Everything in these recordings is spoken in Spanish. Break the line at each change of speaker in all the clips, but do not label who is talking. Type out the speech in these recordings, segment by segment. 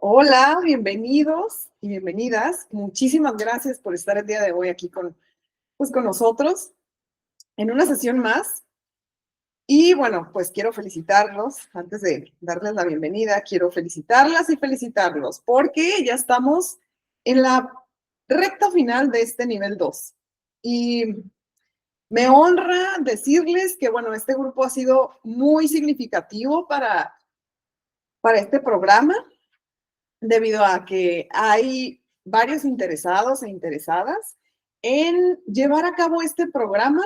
Hola, bienvenidos y bienvenidas. Muchísimas gracias por estar el día de hoy aquí con nosotros en una sesión más. Y bueno, pues quiero felicitarlos. Antes de darles la bienvenida, quiero felicitarlas y felicitarlos porque ya estamos en la recta final de este nivel 2. Y me honra decirles que, bueno, este grupo ha sido muy significativo para este programa, debido a que hay varios interesados e interesadas en llevar a cabo este programa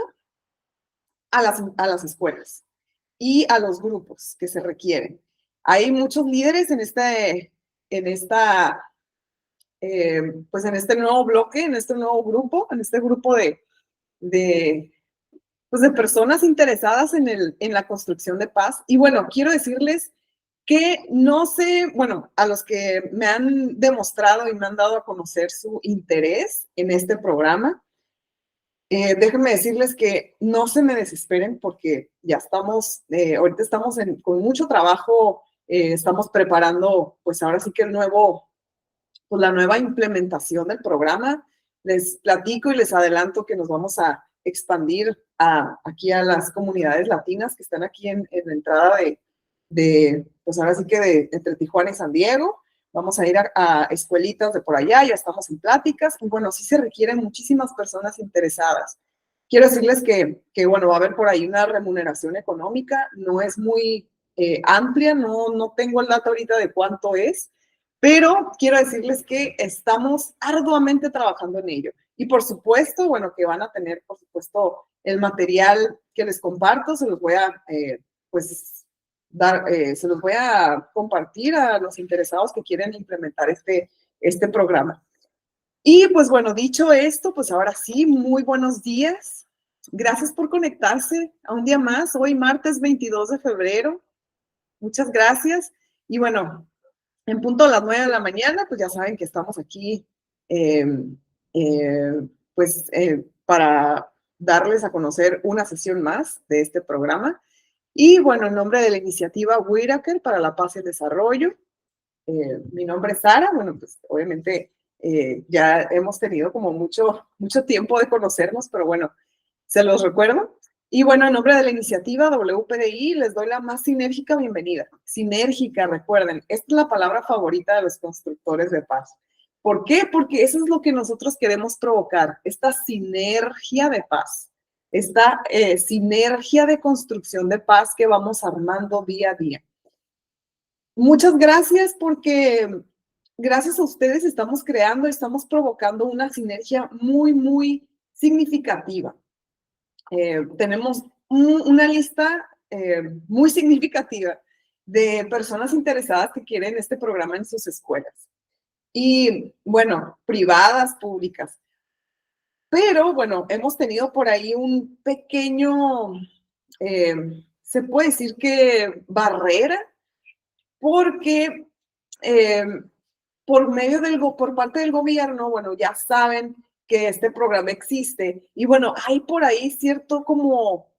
a las escuelas y a los grupos que se requieren. Hay muchos líderes en esta, pues en este nuevo bloque, en este nuevo grupo, en este grupo de, pues de personas interesadas en la construcción de paz. Y bueno, quiero decirles que no sé, bueno, a los que me han demostrado y me han dado a conocer su interés en este programa, déjenme decirles que no se me desesperen porque ya estamos, ahorita estamos con mucho trabajo, estamos preparando, pues ahora sí que pues la nueva implementación del programa. Les platico y les adelanto que nos vamos a expandir aquí a las comunidades latinas que están aquí en la entrada pues ahora sí que entre Tijuana y San Diego. Vamos a ir a escuelitas de por allá, ya estamos en pláticas. Y bueno, sí se requieren muchísimas personas interesadas. Quiero decirles bueno, va a haber por ahí una remuneración económica, no es muy amplia, no tengo el dato ahorita de cuánto es, pero quiero decirles que estamos arduamente trabajando en ello. Y por supuesto, bueno, que van a tener, por supuesto, el material que les comparto, se los voy a, pues, se los voy a compartir a los interesados que quieren implementar este programa. Y pues bueno, dicho esto, pues ahora sí, muy buenos días. Gracias por conectarse a un día más, hoy martes 22 de febrero. Muchas gracias. Y bueno, en punto a las 9 de la mañana, pues ya saben que estamos aquí, eh, eh, para darles a conocer una sesión más de este programa. Y bueno, en nombre de la iniciativa Whitaker para la Paz y el Desarrollo, mi nombre es Sara. Bueno, pues obviamente ya hemos tenido como mucho tiempo de conocernos, pero bueno, se los recuerdo. Y bueno, en nombre de la iniciativa WPDI, les doy la más sinérgica bienvenida. Sinérgica, recuerden, esta es la palabra favorita de los constructores de paz. ¿Por qué? Porque eso es lo que nosotros queremos provocar, esta sinergia de paz, esta sinergia de construcción de paz que vamos armando día a día. Muchas gracias porque gracias a ustedes estamos creando, estamos provocando una sinergia muy significativa. Tenemos una lista muy significativa de personas interesadas que quieren este programa en sus escuelas. Y bueno, privadas, públicas. Pero bueno, hemos tenido por ahí un pequeño, se puede decir que barrera, porque por parte del gobierno, bueno, ya saben que este programa existe y bueno, hay por ahí cierto como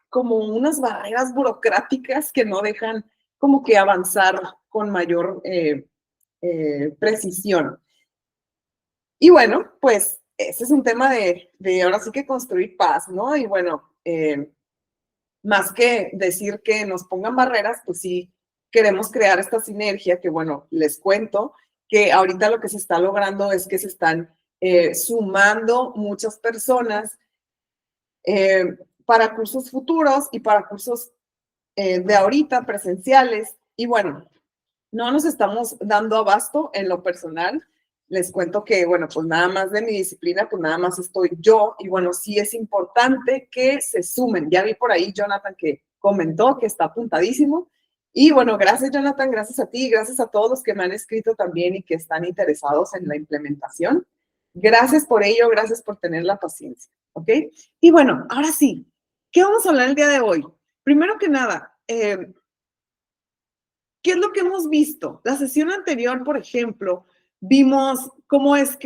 unas barreras burocráticas que no dejan como que avanzar con mayor precisión. Y bueno, pues ese es un tema de ahora sí que construir paz, ¿no? Y bueno, más que decir que nos pongan barreras, pues sí queremos crear esta sinergia que, bueno, les cuento que ahorita lo que se está logrando es que se están sumando muchas personas para cursos futuros y para cursos de ahorita presenciales. Y bueno, no nos estamos dando abasto en lo personal. Les cuento que, bueno, pues nada más de mi disciplina, pues nada más estoy yo. Y bueno, sí es importante que se sumen. Ya vi por ahí Jonathan que comentó que está apuntadísimo. Y bueno, gracias Jonathan, gracias a ti, gracias a todos los que me han escrito también y que están interesados en la implementación. Gracias por ello, gracias por tener la paciencia, ¿ok? Y bueno, ahora sí, ¿qué vamos a hablar el día de hoy? Primero que nada, ¿qué es lo que hemos visto? La sesión anterior, por ejemplo, vimos cómo es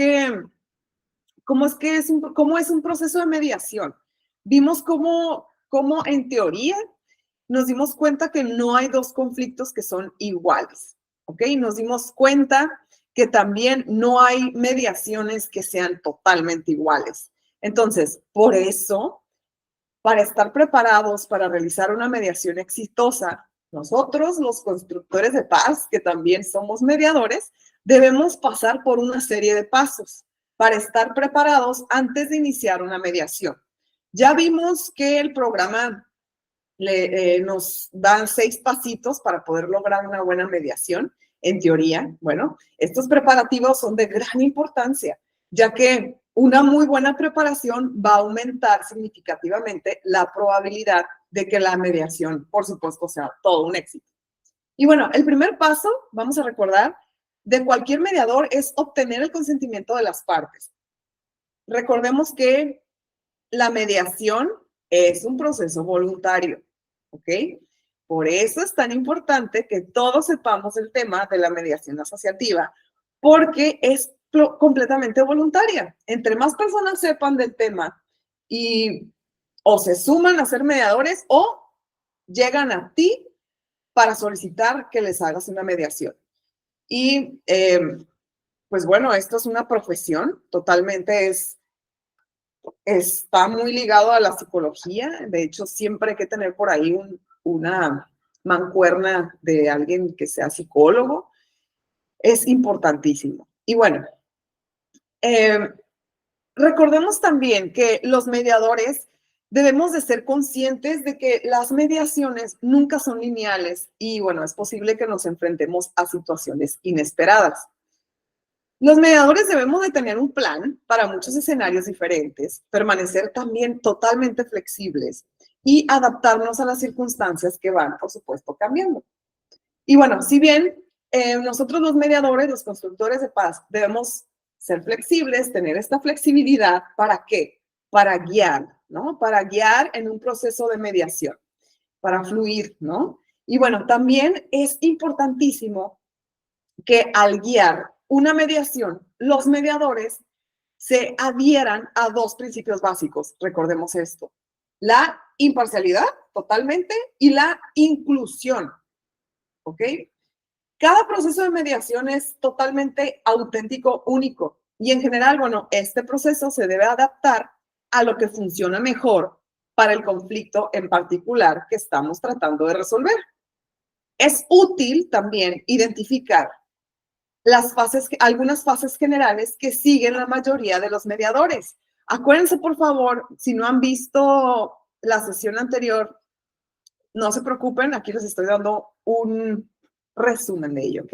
un proceso de mediación. Vimos cómo en teoría nos dimos cuenta que no hay dos conflictos que son iguales. ¿ok? Nos dimos cuenta que también no hay mediaciones que sean totalmente iguales. Entonces, por eso, para estar preparados para realizar una mediación exitosa, nosotros, los constructores de paz, que también somos mediadores, debemos pasar por una serie de pasos para estar preparados antes de iniciar una mediación. Ya vimos que el programa nos da 6 pasitos para poder lograr una buena mediación, en teoría. Bueno, estos preparativos son de gran importancia, ya que una muy buena preparación va a aumentar significativamente la probabilidad de que la mediación, por supuesto, sea todo un éxito. Y bueno, el primer paso, vamos a recordar, de cualquier mediador es obtener el consentimiento de las partes. Recordemos que la mediación es un proceso voluntario, ¿ok? Por eso es tan importante que todos sepamos el tema de la mediación asociativa, porque es completamente voluntaria. Entre más personas sepan del tema y o se suman a ser mediadores o llegan a ti para solicitar que les hagas una mediación. Y pues bueno, esto es una profesión, totalmente está muy ligado a la psicología. De hecho, siempre hay que tener por ahí una mancuerna de alguien que sea psicólogo. Es importantísimo. Y bueno, recordemos también que los mediadores debemos de ser conscientes de que las mediaciones nunca son lineales y bueno, es posible que nos enfrentemos a situaciones inesperadas. Los mediadores debemos de tener un plan para muchos escenarios diferentes, permanecer también totalmente flexibles y adaptarnos a las circunstancias que van, por supuesto, cambiando. Y bueno, si bien nosotros los mediadores, los constructores de paz, debemos ser flexibles, tener esta flexibilidad, ¿para qué? Para guiar, ¿no? Para guiar en un proceso de mediación, para fluir, ¿no? Y bueno, también es importantísimo que al guiar una mediación, los mediadores se adhieran a 2 principios básicos. Recordemos esto. La imparcialidad, totalmente, y la inclusión. ¿Ok? Cada proceso de mediación es totalmente auténtico, único. Y en general, bueno, este proceso se debe adaptar a lo que funciona mejor para el conflicto en particular que estamos tratando de resolver. Es útil también identificar algunas fases generales que siguen la mayoría de los mediadores. Acuérdense, por favor, si no han visto la sesión anterior, no se preocupen, aquí les estoy dando un resumen de ello, ¿ok?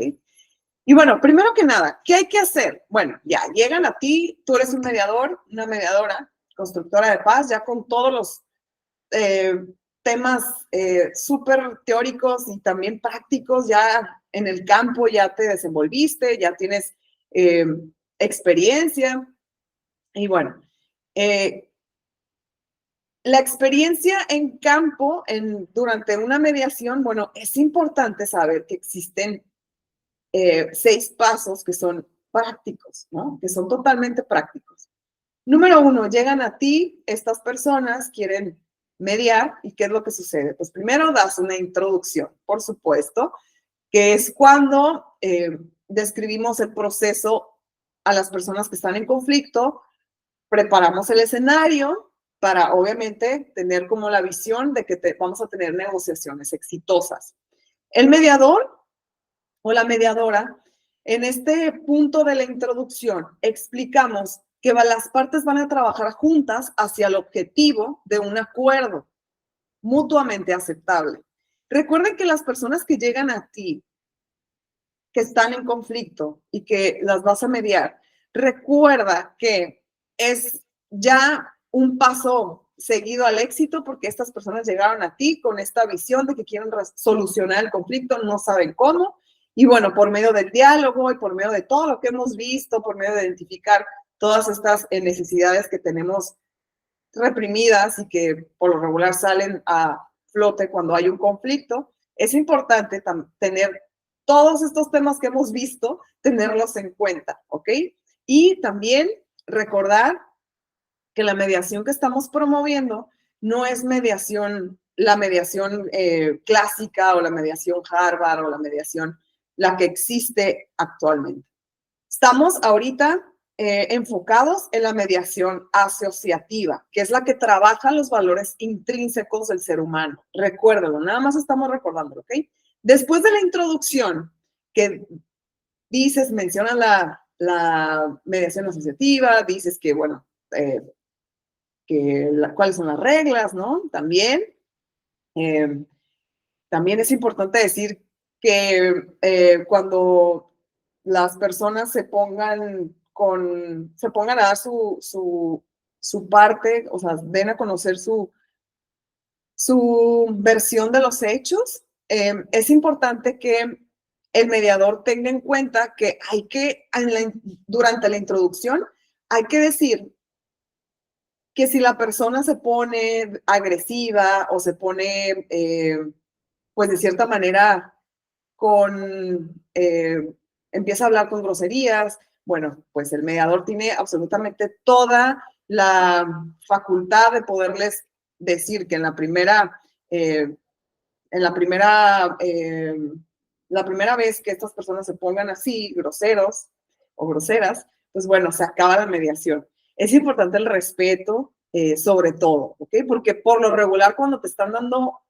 Y bueno, primero que nada, ¿qué hay que hacer? Bueno, ya llegan a ti, tú eres un mediador, una mediadora, constructora de paz, ya con todos los temas súper teóricos y también prácticos, ya en el campo ya te desenvolviste, ya tienes experiencia. Y bueno, la experiencia en campo durante una mediación, bueno, es importante saber que existen 6 pasos que son prácticos, ¿no? Que son totalmente prácticos. Número 1, llegan a ti, estas personas quieren mediar, ¿y qué es lo que sucede? Pues primero das una introducción, por supuesto, que es cuando describimos el proceso a las personas que están en conflicto, preparamos el escenario para, obviamente, tener como la visión de que vamos a tener negociaciones exitosas. El mediador o la mediadora, en este punto de la introducción, explicamos que las partes van a trabajar juntas hacia el objetivo de un acuerdo mutuamente aceptable. Recuerden que las personas que llegan a ti, que están en conflicto y que las vas a mediar, recuerda que es ya un paso seguido al éxito porque estas personas llegaron a ti con esta visión de que quieren solucionar el conflicto, no saben cómo. Y bueno, por medio del diálogo y por medio de todo lo que hemos visto, por medio de identificar todas estas necesidades que tenemos reprimidas y que por lo regular salen a flote cuando hay un conflicto, es importante tener todos estos temas que hemos visto, tenerlos en cuenta, ¿ok? Y también recordar que la mediación que estamos promoviendo no es mediación, la mediación clásica o la mediación Harvard o la mediación la que existe actualmente. Estamos ahorita enfocados en la mediación asociativa, que es la que trabaja los valores intrínsecos del ser humano. Recuérdalo, nada más estamos recordándolo, ¿ok? Después de la introducción, que mencionas la mediación asociativa, dices que, bueno, cuáles son las reglas, ¿no? También es importante decir que cuando las personas se pongan a dar su parte, o sea, den a conocer su versión de los hechos, es importante que el mediador tenga en cuenta que durante la introducción, hay que decir que si la persona se pone agresiva o se pone, pues de cierta manera, empieza a hablar con groserías, bueno, pues el mediador tiene absolutamente toda la facultad de poderles decir que la primera vez que estas personas se pongan así, groseros o groseras, pues bueno, se acaba la mediación. Es importante el respeto, sobre todo, ¿ok? Porque por lo regular, cuando te están dando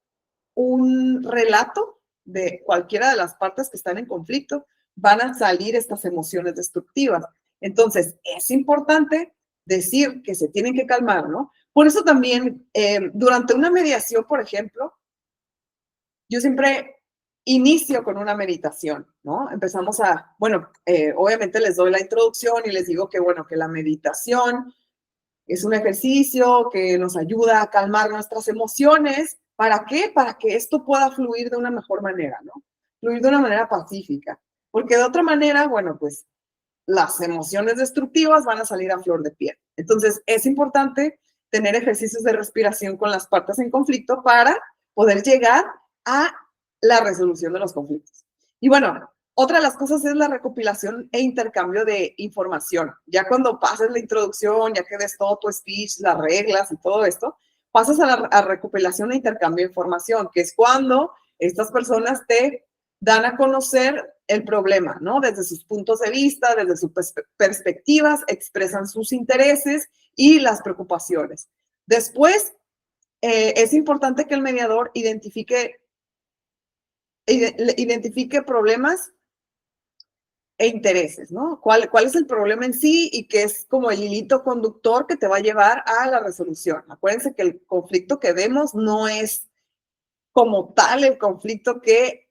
un relato de cualquiera de las partes que están en conflicto, van a salir estas emociones destructivas. Entonces, es importante decir que se tienen que calmar, ¿no? Por eso también, durante una mediación, por ejemplo, yo siempre inicio con una meditación, ¿no? Empezamos obviamente les doy la introducción y les digo que, bueno, que la meditación es un ejercicio que nos ayuda a calmar nuestras emociones. ¿Para qué? Para que esto pueda fluir de una mejor manera, ¿no? Fluir de una manera pacífica. Porque de otra manera, bueno, pues las emociones destructivas van a salir a flor de piel. Entonces, es importante tener ejercicios de respiración con las partes en conflicto para poder llegar a la resolución de los conflictos. Y bueno, otra de las cosas es la recopilación e intercambio de información. Ya cuando pases la introducción, ya que des todo tu speech, las reglas y todo esto, pasas a la recopilación e intercambio de información, que es cuando estas personas te dan a conocer el problema, ¿no? Desde sus puntos de vista, desde sus perspectivas, expresan sus intereses y las preocupaciones. Después, es importante que el mediador identifique problemas e intereses, ¿no? ¿Cuál es el problema en sí y qué es como el hilito conductor que te va a llevar a la resolución? Acuérdense que el conflicto que vemos no es como tal el conflicto que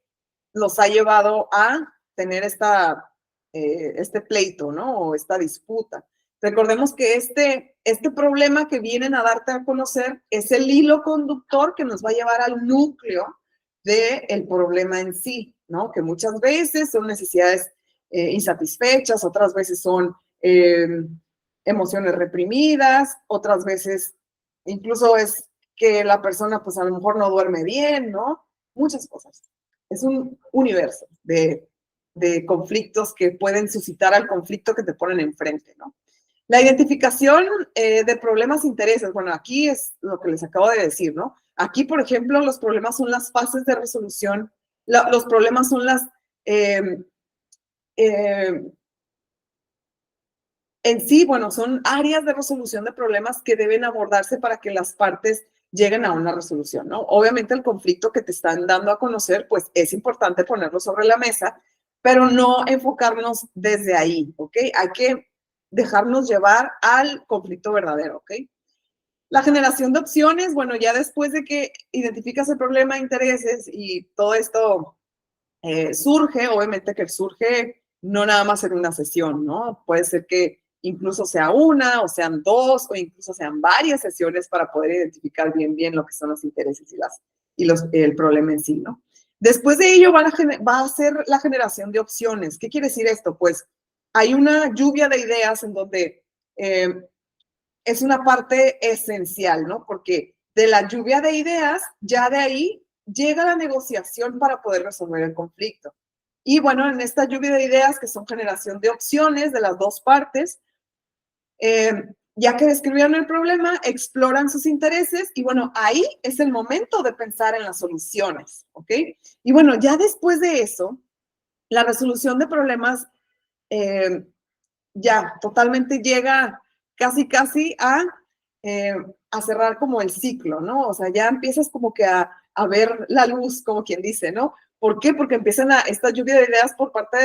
los ha llevado a tener este pleito, ¿no? O esta disputa. Recordemos que este problema que vienen a darte a conocer es el hilo conductor que nos va a llevar al núcleo del problema en sí, ¿no? Que muchas veces son necesidades insatisfechas, otras veces son emociones reprimidas, otras veces incluso es que la persona pues a lo mejor no duerme bien, ¿no? Muchas cosas. Es un universo de conflictos que pueden suscitar al conflicto que te ponen enfrente, ¿no? La identificación de problemas e intereses. Bueno, aquí es lo que les acabo de decir, ¿no? Aquí, por ejemplo, los problemas son las fases de resolución. Los problemas son en sí, bueno, son áreas de resolución de problemas que deben abordarse para que las partes lleguen a una resolución, ¿no? Obviamente el conflicto que te están dando a conocer, pues es importante ponerlo sobre la mesa, pero no enfocarnos desde ahí, ¿ok? Hay que dejarnos llevar al conflicto verdadero, ¿ok? La generación de opciones, bueno, ya después de que identificas el problema de intereses y todo esto surge, obviamente que surge no nada más en una sesión, ¿no? Puede ser que incluso sea una, o sean dos, o incluso sean varias sesiones para poder identificar bien lo que son los intereses y el problema en sí, ¿no? Después de ello va a ser la generación de opciones. ¿Qué quiere decir esto? Pues hay una lluvia de ideas en donde es una parte esencial, ¿no? Porque de la lluvia de ideas, ya de ahí llega la negociación para poder resolver el conflicto. Y bueno, en esta lluvia de ideas, que son generación de opciones de las dos partes, ya que describieron el problema, exploran sus intereses y bueno, ahí es el momento de pensar en las soluciones, ¿ok? Y bueno, ya después de eso, la resolución de problemas ya totalmente llega casi a cerrar como el ciclo, ¿no? O sea, ya empiezas como que a ver la luz, como quien dice, ¿no? ¿Por qué? Porque empiezan esta lluvia de ideas por parte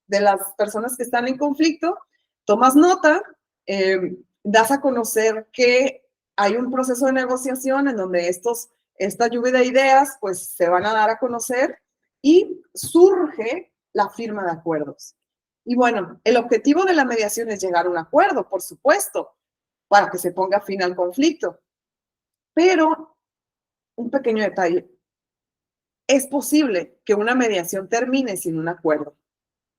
de las personas que están en conflicto, tomas nota, das a conocer que hay un proceso de negociación en donde esta lluvia de ideas pues se van a dar a conocer y surge la firma de acuerdos. Y bueno, el objetivo de la mediación es llegar a un acuerdo, por supuesto, para que se ponga fin al conflicto. Pero un pequeño detalle, es posible que una mediación termine sin un acuerdo.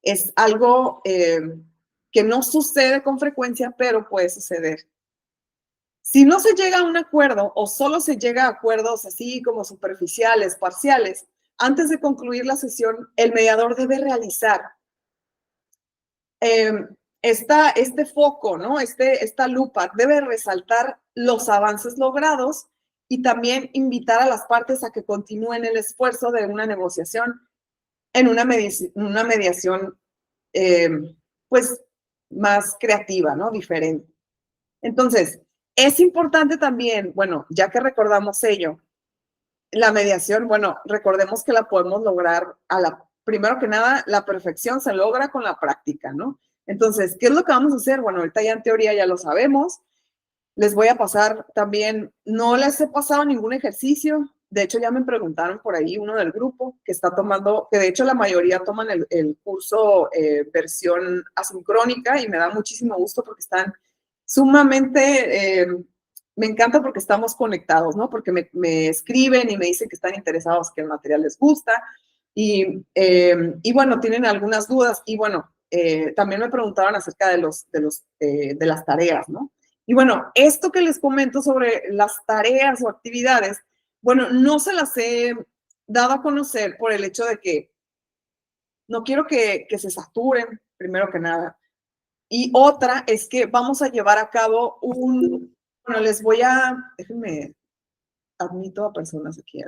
Es algo que no sucede con frecuencia, pero puede suceder. Si no se llega a un acuerdo o solo se llega a acuerdos así como superficiales, parciales, antes de concluir la sesión, el mediador debe realizar este foco, ¿no? Esta lupa debe resaltar los avances logrados y también invitar a las partes a que continúen el esfuerzo de una negociación en una mediación, pues, más creativa, ¿no? Diferente. Entonces, es importante también, bueno, ya que recordamos ello, la mediación, bueno, recordemos que la podemos lograr primero que nada, la perfección se logra con la práctica, ¿no? Entonces, ¿qué es lo que vamos a hacer? Bueno, ahorita ya en teoría ya lo sabemos. Les voy a pasar también, no les he pasado ningún ejercicio. De hecho, ya me preguntaron por ahí uno del grupo que está tomando, que de hecho la mayoría toman el curso versión asincrónica y me da muchísimo gusto porque están sumamente, me encanta porque estamos conectados, ¿no? Porque me escriben y me dicen que están interesados, que el material les gusta y bueno, tienen algunas dudas y bueno, también me preguntaban acerca de las tareas, ¿no? Y bueno, esto que les comento sobre las tareas o actividades, bueno, no se las he dado a conocer por el hecho de que no quiero que se saturen, primero que nada. Y otra es que vamos a llevar a cabo bueno, déjenme, admito a personas aquí.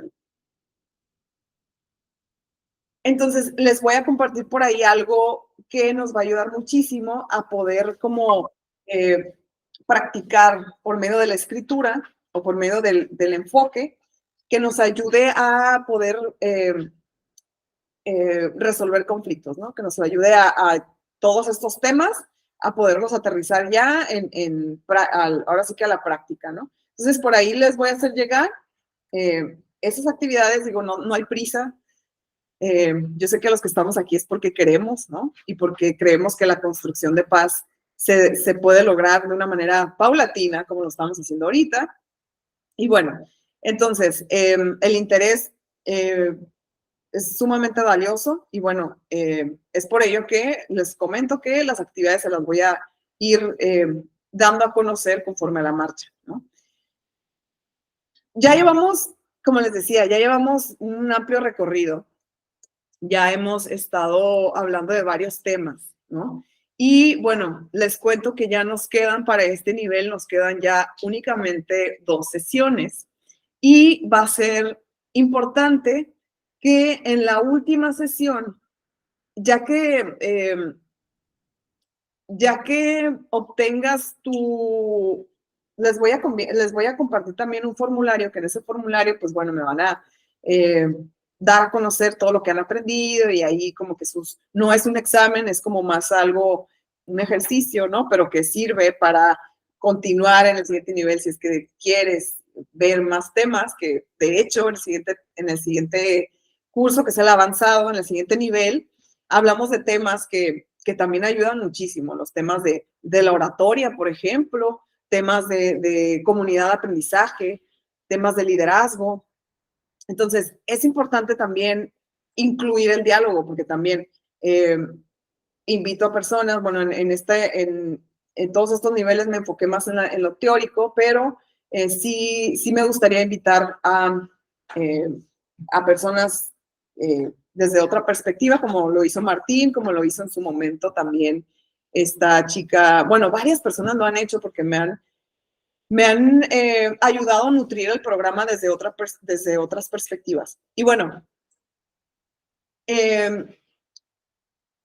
Entonces, les voy a compartir por ahí algo que nos va a ayudar muchísimo a poder como eh, practicar por medio de la escritura o por medio del enfoque que nos ayude a poder resolver conflictos, ¿no? Que nos ayude a todos estos temas a poderlos aterrizar ya ahora sí que a la práctica, ¿no? Entonces, por ahí les voy a hacer llegar esas actividades, digo, no hay prisa, yo sé que los que estamos aquí es porque queremos, ¿no? Y porque creemos que la construcción de paz se puede lograr de una manera paulatina, como lo estamos haciendo ahorita. Y bueno, entonces, el interés es sumamente valioso y bueno, es por ello que les comento que las actividades se las voy a ir dando a conocer conforme a la marcha, ¿no? Ya llevamos, como les decía, ya llevamos un amplio recorrido. Ya hemos estado hablando de varios temas, ¿no? Y bueno, les cuento que ya nos quedan para este nivel, nos quedan ya únicamente 2 sesiones y va a ser importante que en la última sesión, ya que obtengas les voy a compartir también un formulario, que en ese formulario, pues bueno, me van a eh, dar a conocer todo lo que han aprendido y ahí como que no es un examen, es como más algo, un ejercicio, ¿no? Pero que sirve para continuar en el siguiente nivel si es que quieres ver más temas, que de hecho en el siguiente curso, que es el avanzado, en el siguiente nivel, hablamos de temas que también ayudan muchísimo, los temas de la oratoria, por ejemplo, temas de comunidad de aprendizaje, temas de liderazgo. Entonces, es importante también incluir el diálogo, porque también invito a personas, bueno, en todos estos niveles me enfoqué más en lo teórico, pero sí me gustaría invitar eh, a personas desde otra perspectiva, como lo hizo Martín, como lo hizo en su momento también esta chica. Bueno, varias personas lo han hecho porque me han ayudado a nutrir el programa desde otras perspectivas. Y bueno,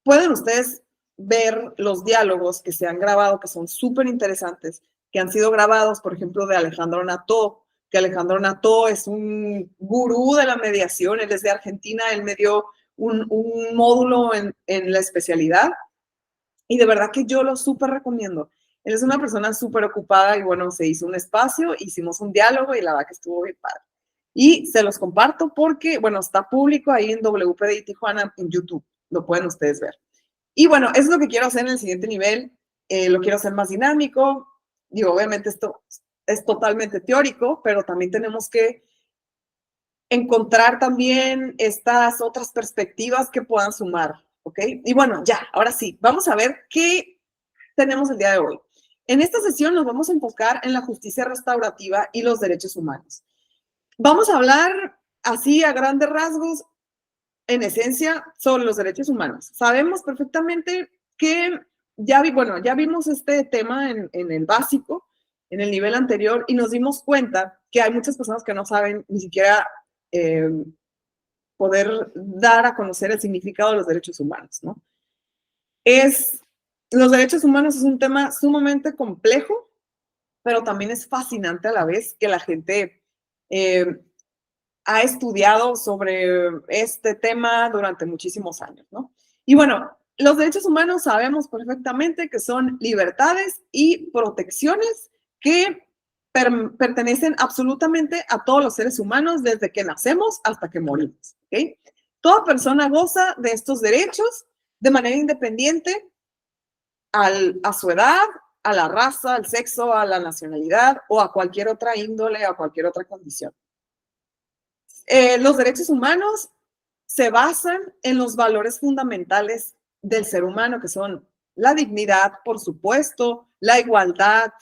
pueden ustedes ver los diálogos que se han grabado, que son súper interesantes, que han sido grabados, por ejemplo, de Alejandro Nató, que Alejandro Nató es un gurú de la mediación, él es de Argentina, él me dio un módulo en la especialidad y de verdad que yo lo súper recomiendo. Él es una persona súper ocupada y bueno, se hizo un espacio, hicimos un diálogo y la verdad que estuvo bien padre. Y se los comparto porque, bueno, está público ahí en WPDI Tijuana en YouTube, lo pueden ustedes ver. Y bueno, eso es lo que quiero hacer en el siguiente nivel, lo quiero hacer más dinámico. Digo, obviamente esto es totalmente teórico, pero también tenemos que encontrar también estas otras perspectivas que puedan sumar, ¿ok? Y bueno, ya, ahora sí, vamos a ver qué tenemos el día de hoy. En esta sesión nos vamos a enfocar en la justicia restaurativa y los derechos humanos. Vamos a hablar así a grandes rasgos, en esencia, sobre los derechos humanos. Sabemos perfectamente que ya vimos este tema en el básico, en el nivel anterior, y nos dimos cuenta que hay muchas personas que no saben ni siquiera poder dar a conocer el significado de los derechos humanos, ¿no? Los derechos humanos es un tema sumamente complejo, pero también es fascinante a la vez que la gente ha estudiado sobre este tema durante muchísimos años, ¿no? Y bueno, los derechos humanos sabemos perfectamente que son libertades y protecciones que pertenecen absolutamente a todos los seres humanos desde que nacemos hasta que morimos, ¿ok? Toda persona goza de estos derechos de manera independiente a su edad, a la raza, al sexo, a la nacionalidad o a cualquier otra índole, a cualquier otra condición. Los derechos humanos se basan en los valores fundamentales del ser humano, que son la dignidad, por supuesto, la igualdad,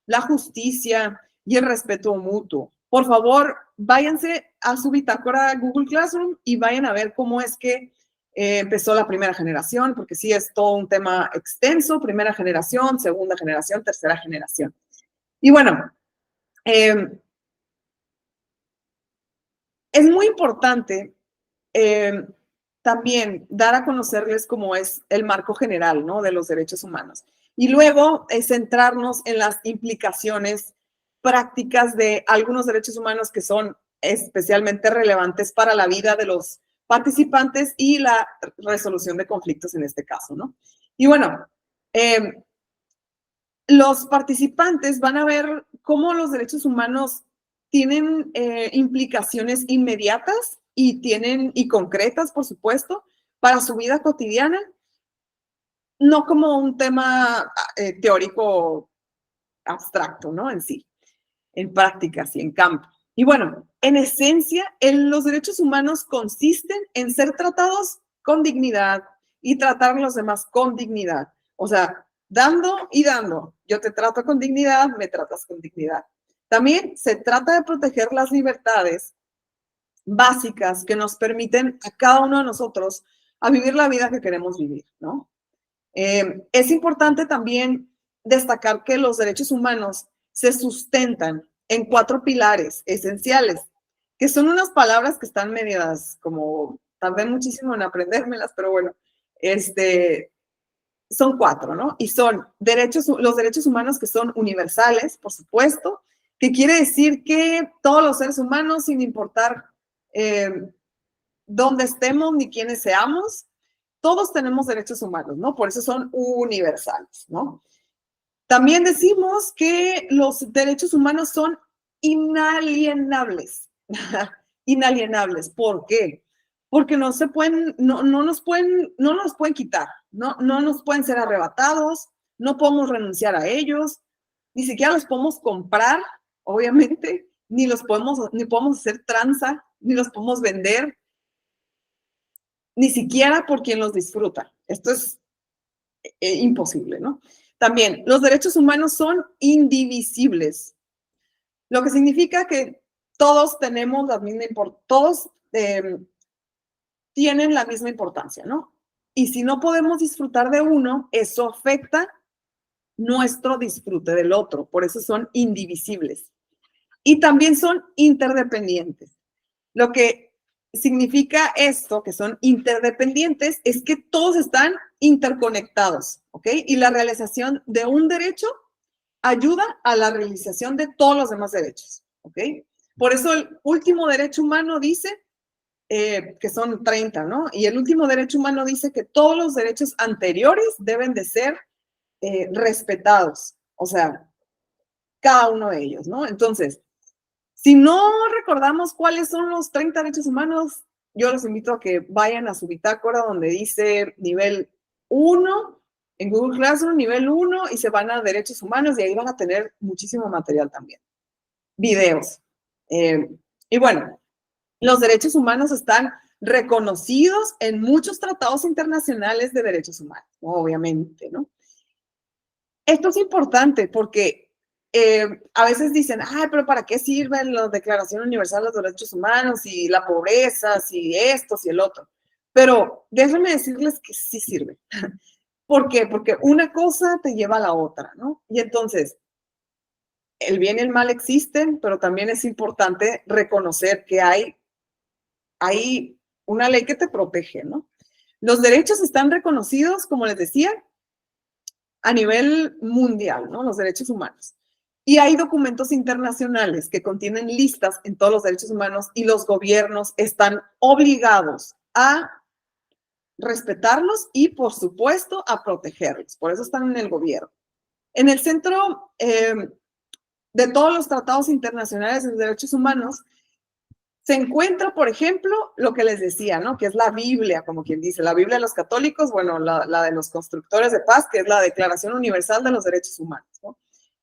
la justicia y el respeto mutuo. Por favor, váyanse a su bitácora Google Classroom y vayan a ver cómo es que empezó la primera generación, porque sí es todo un tema extenso, primera generación, segunda generación, tercera generación. Y bueno, es muy importante también dar a conocerles cómo es el marco general, ¿no?, de los derechos humanos. Y luego centrarnos en las implicaciones prácticas de algunos derechos humanos que son especialmente relevantes para la vida de los participantes y la resolución de conflictos en este caso, ¿no? Y bueno, los participantes van a ver cómo los derechos humanos tienen implicaciones inmediatas y concretas, por supuesto, para su vida cotidiana, no como un tema teórico abstracto, ¿no? En sí, en prácticas y en campo. Y bueno, en esencia, los derechos humanos consisten en ser tratados con dignidad y tratar a los demás con dignidad. O sea, dando y dando. Yo te trato con dignidad, me tratas con dignidad. También se trata de proteger las libertades básicas que nos permiten a cada uno de nosotros a vivir la vida que queremos vivir, ¿no? Es importante también destacar que los derechos humanos se sustentan en 4 pilares esenciales, que son unas palabras que están medias, como tardé muchísimo en aprendérmelas, pero bueno, son 4, ¿no? Y son los derechos humanos que son universales, por supuesto, que quiere decir que todos los seres humanos, sin importar dónde estemos ni quiénes seamos, todos tenemos derechos humanos, ¿no? Por eso son universales, ¿no? También decimos que los derechos humanos son inalienables. Inalienables. ¿Por qué? Porque no nos pueden quitar, no nos pueden ser arrebatados, no podemos renunciar a ellos, ni siquiera los podemos comprar, obviamente, ni podemos hacer tranza, ni los podemos vender, ni siquiera por quien los disfruta. Esto es imposible, ¿no? También, los derechos humanos son indivisibles, lo que significa que todos tenemos la misma todos tienen la misma importancia, ¿no? Y si no podemos disfrutar de uno, eso afecta nuestro disfrute del otro, por eso son indivisibles. Y también son interdependientes, lo que significa esto, que son interdependientes, es que todos están interconectados, ¿ok? Y la realización de un derecho ayuda a la realización de todos los demás derechos, ¿ok? Por eso el último derecho humano dice que son 30, ¿no? Y el último derecho humano dice que todos los derechos anteriores deben de ser respetados, o sea, cada uno de ellos, ¿no? Entonces, si no recordamos cuáles son los 30 derechos humanos, yo los invito a que vayan a su bitácora donde dice nivel 1, en Google Classroom, nivel 1, y se van a derechos humanos y ahí van a tener muchísimo material también, videos. Y bueno, los derechos humanos están reconocidos en muchos tratados internacionales de derechos humanos, obviamente, ¿no? Esto es importante porque a veces dicen, ay, pero ¿para qué sirven la Declaración Universal de los Derechos Humanos y la pobreza, si esto, si el otro? Pero déjenme decirles que sí sirve. ¿Por qué? Porque una cosa te lleva a la otra, ¿no? Y entonces, el bien y el mal existen, pero también es importante reconocer que hay una ley que te protege, ¿no? Los derechos están reconocidos, como les decía, a nivel mundial, ¿no? Los derechos humanos. Y hay documentos internacionales que contienen listas en todos los derechos humanos y los gobiernos están obligados a respetarlos y, por supuesto, a protegerlos. Por eso están en el gobierno. En el centro de todos los tratados internacionales de derechos humanos se encuentra, por ejemplo, lo que les decía, ¿no? Que es la Biblia, como quien dice, la Biblia de los católicos, bueno, la de los constructores de paz, que es la Declaración Universal de los Derechos Humanos, ¿no?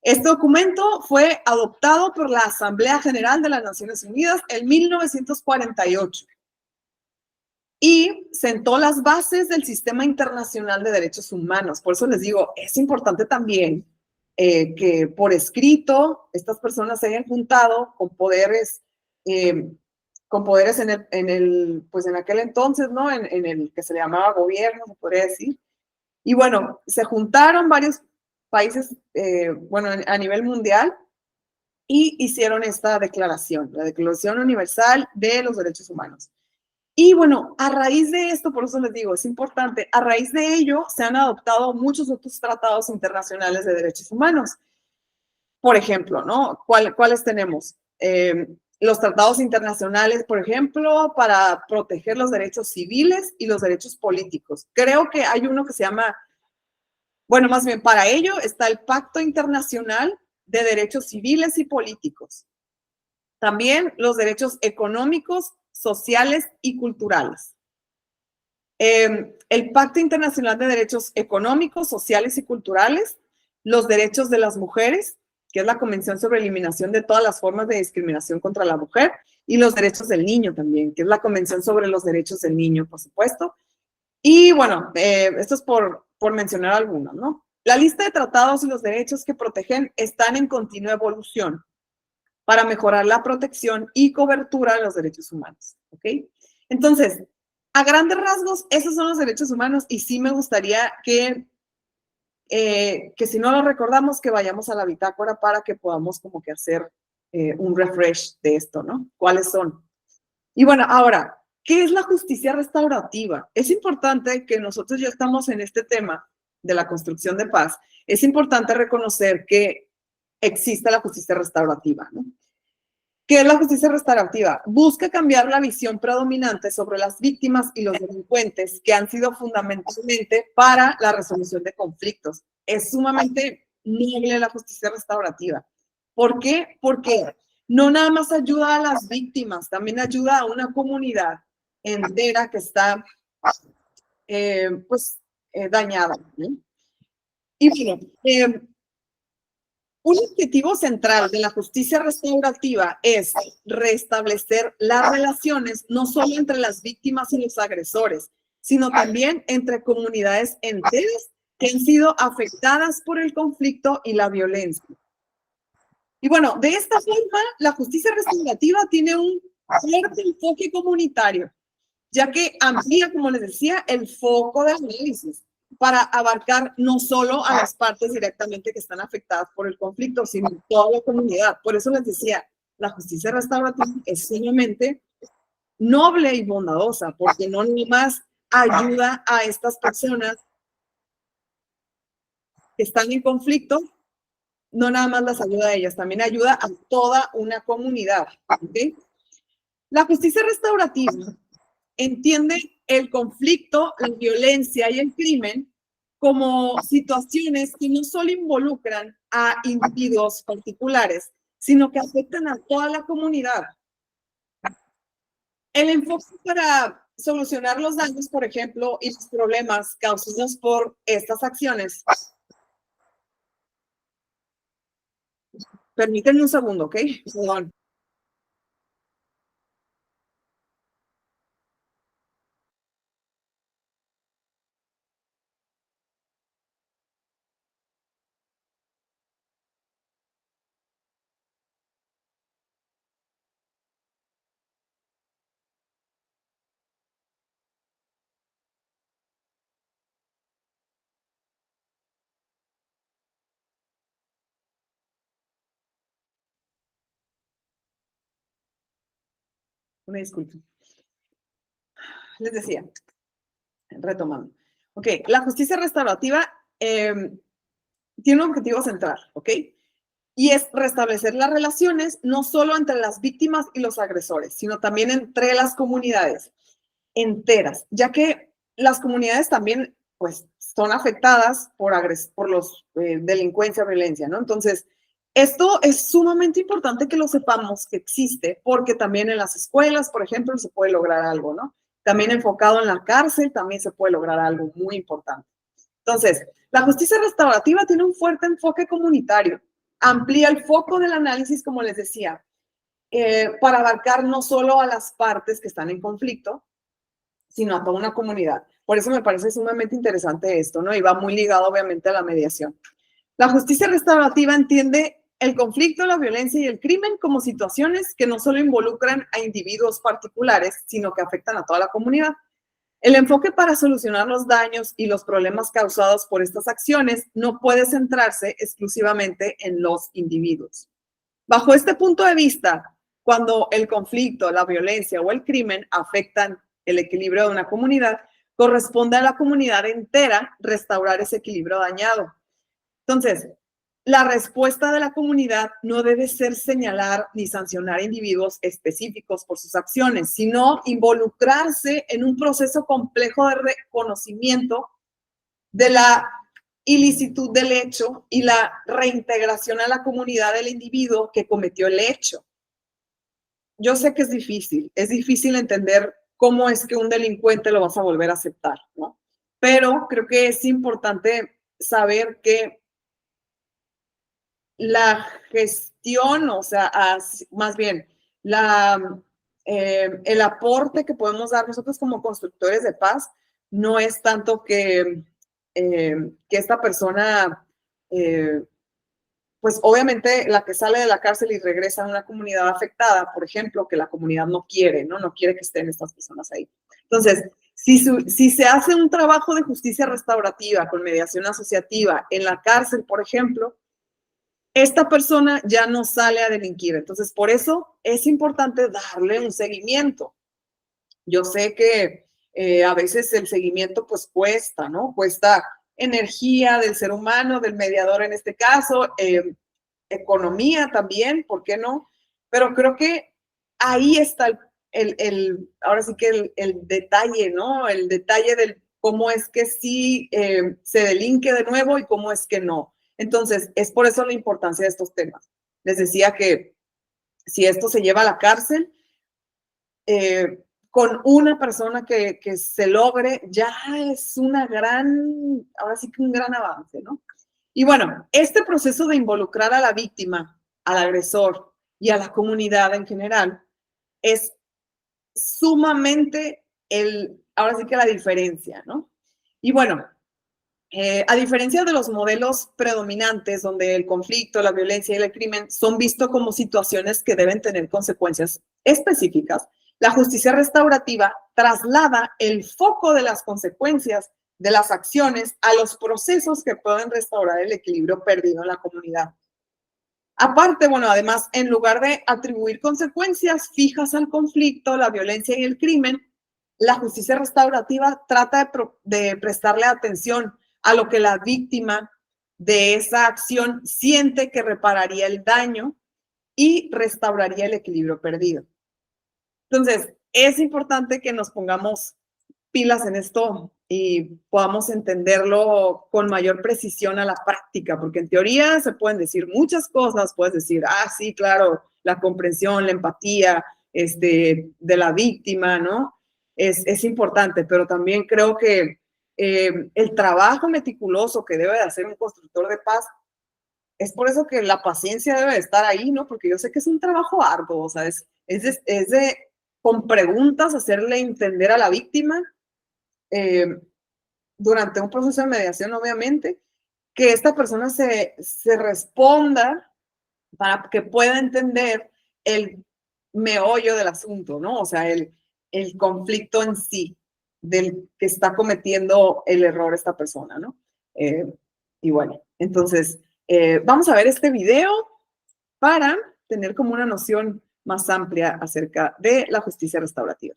Este documento fue adoptado por la Asamblea General de las Naciones Unidas en 1948 y sentó las bases del sistema internacional de derechos humanos. Por eso les digo, es importante también que por escrito estas personas se hayan juntado con poderes pues en aquel entonces, ¿no? En el que se le llamaba gobierno, se podría decir. Y bueno, se juntaron varios países, bueno, a nivel mundial y hicieron esta declaración, la Declaración Universal de los Derechos Humanos. Y bueno, a raíz de esto, por eso les digo, es importante, a raíz de ello se han adoptado muchos otros tratados internacionales de derechos humanos. Por ejemplo, ¿no? ¿Cuáles tenemos? Los tratados internacionales, por ejemplo, para proteger los derechos civiles y los derechos políticos. Creo que hay uno que se llama, bueno, más bien para ello está el Pacto Internacional de Derechos Civiles y Políticos. También los derechos económicos, sociales y culturales. El Pacto Internacional de Derechos Económicos, Sociales y Culturales, los derechos de las mujeres, que es la Convención sobre Eliminación de todas las formas de discriminación contra la mujer, y los derechos del niño también, que es la Convención sobre los Derechos del Niño, por supuesto. Y bueno, esto es por mencionar algunos, ¿no? La lista de tratados y los derechos que protegen están en continua evolución para mejorar la protección y cobertura de los derechos humanos, ¿ok? Entonces, a grandes rasgos, esos son los derechos humanos y sí me gustaría que si no lo recordamos, que vayamos a la bitácora para que podamos como que hacer un refresh de esto, ¿no? ¿Cuáles son? Y bueno, ahora, ¿qué es la justicia restaurativa? Es importante que nosotros ya estamos en este tema de la construcción de paz. Es importante reconocer que existe la justicia restaurativa, ¿no? ¿Qué es la justicia restaurativa? Busca cambiar la visión predominante sobre las víctimas y los delincuentes que han sido fundamentalmente para la resolución de conflictos. Es sumamente noble la justicia restaurativa. ¿Por qué? Porque no nada más ayuda a las víctimas, también ayuda a una comunidad entera que está dañada, ¿no? Y bueno, un objetivo central de la justicia restaurativa es restablecer las relaciones no solo entre las víctimas y los agresores, sino también entre comunidades enteras que han sido afectadas por el conflicto y la violencia. Y bueno, de esta forma, la justicia restaurativa tiene un fuerte enfoque comunitario, ya que amplía, como les decía, el foco de análisis para abarcar no solo a las partes directamente que están afectadas por el conflicto, sino toda la comunidad. Por eso les decía, la justicia restaurativa es sumamente noble y bondadosa, porque no nomás ayuda a estas personas que están en conflicto, no nada más las ayuda a ellas, también ayuda a toda una comunidad. ¿Okay? La justicia restaurativa entiende el conflicto, la violencia y el crimen como situaciones que no solo involucran a individuos particulares, sino que afectan a toda la comunidad. El enfoque para solucionar los daños, por ejemplo, y los problemas causados por estas acciones. Permítanme un segundo, ¿ok? Perdón. Una disculpa. Les decía, retomando. Ok, la justicia restaurativa tiene un objetivo central, ¿ok? Y es restablecer las relaciones no solo entre las víctimas y los agresores, sino también entre las comunidades enteras, ya que las comunidades también, pues, son afectadas por los delincuencia o violencia, ¿no? Entonces, esto es sumamente importante que lo sepamos que existe, porque también en las escuelas, por ejemplo, se puede lograr algo, ¿no? También enfocado en la cárcel, también se puede lograr algo muy importante. Entonces, la justicia restaurativa tiene un fuerte enfoque comunitario, amplía el foco del análisis, como les decía, para abarcar no solo a las partes que están en conflicto, sino a toda una comunidad. Por eso me parece sumamente interesante esto, ¿no? Y va muy ligado, obviamente, a la mediación. La justicia restaurativa entiende el conflicto, la violencia y el crimen como situaciones que no solo involucran a individuos particulares, sino que afectan a toda la comunidad. El enfoque para solucionar los daños y los problemas causados por estas acciones no puede centrarse exclusivamente en los individuos. Bajo este punto de vista, cuando el conflicto, la violencia o el crimen afectan el equilibrio de una comunidad, corresponde a la comunidad entera restaurar ese equilibrio dañado. Entonces, la respuesta de la comunidad no debe ser señalar ni sancionar individuos específicos por sus acciones, sino involucrarse en un proceso complejo de reconocimiento de la ilicitud del hecho y la reintegración a la comunidad del individuo que cometió el hecho. Yo sé que es difícil entender cómo es que un delincuente lo vas a volver a aceptar, ¿no? Pero creo que es importante saber que la gestión, o sea, más bien, el aporte que podemos dar nosotros como constructores de paz no es tanto que esta persona, pues obviamente la que sale de la cárcel y regresa a una comunidad afectada, por ejemplo, que la comunidad no quiere, ¿no? No quiere que estén estas personas ahí. Entonces, si se hace un trabajo de justicia restaurativa con mediación asociativa en la cárcel, por ejemplo, esta persona ya no sale a delinquir. Entonces, por eso es importante darle un seguimiento. Yo sé que a veces el seguimiento pues cuesta, ¿no? Cuesta energía del ser humano, del mediador en este caso, economía también, ¿por qué no? Pero creo que ahí está ahora sí que el detalle, ¿no? El detalle del cómo es que sí se delinque de nuevo y cómo es que no. Entonces, es por eso la importancia de estos temas. Les decía que si esto se lleva a la cárcel, con una persona que se logre, ya es ahora sí que un gran avance, ¿no? Y bueno, este proceso de involucrar a la víctima, al agresor y a la comunidad en general es sumamente ahora sí que la diferencia, ¿no? Y bueno, a diferencia de los modelos predominantes donde el conflicto, la violencia y el crimen son vistos como situaciones que deben tener consecuencias específicas, la justicia restaurativa traslada el foco de las consecuencias de las acciones a los procesos que pueden restaurar el equilibrio perdido en la comunidad. Aparte, bueno, además, en lugar de atribuir consecuencias fijas al conflicto, la violencia y el crimen, la justicia restaurativa trata de prestarle atención a lo que la víctima de esa acción siente que repararía el daño y restauraría el equilibrio perdido. Entonces, es importante que nos pongamos pilas en esto y podamos entenderlo con mayor precisión a la práctica, porque en teoría se pueden decir muchas cosas, puedes decir, sí, claro, la comprensión, la empatía de la víctima, ¿no? Es importante, pero también creo que el trabajo meticuloso que debe de hacer un constructor de paz, es por eso que la paciencia debe de estar ahí, ¿no? Porque yo sé que es un trabajo arduo, o sea, es de con preguntas hacerle entender a la víctima durante un proceso de mediación, obviamente, que esta persona se responda para que pueda entender el meollo del asunto, ¿no? O sea, el conflicto en sí del que está cometiendo el error esta persona, ¿no? Y bueno, entonces, vamos a ver este video para tener como una noción más amplia acerca de la justicia restaurativa.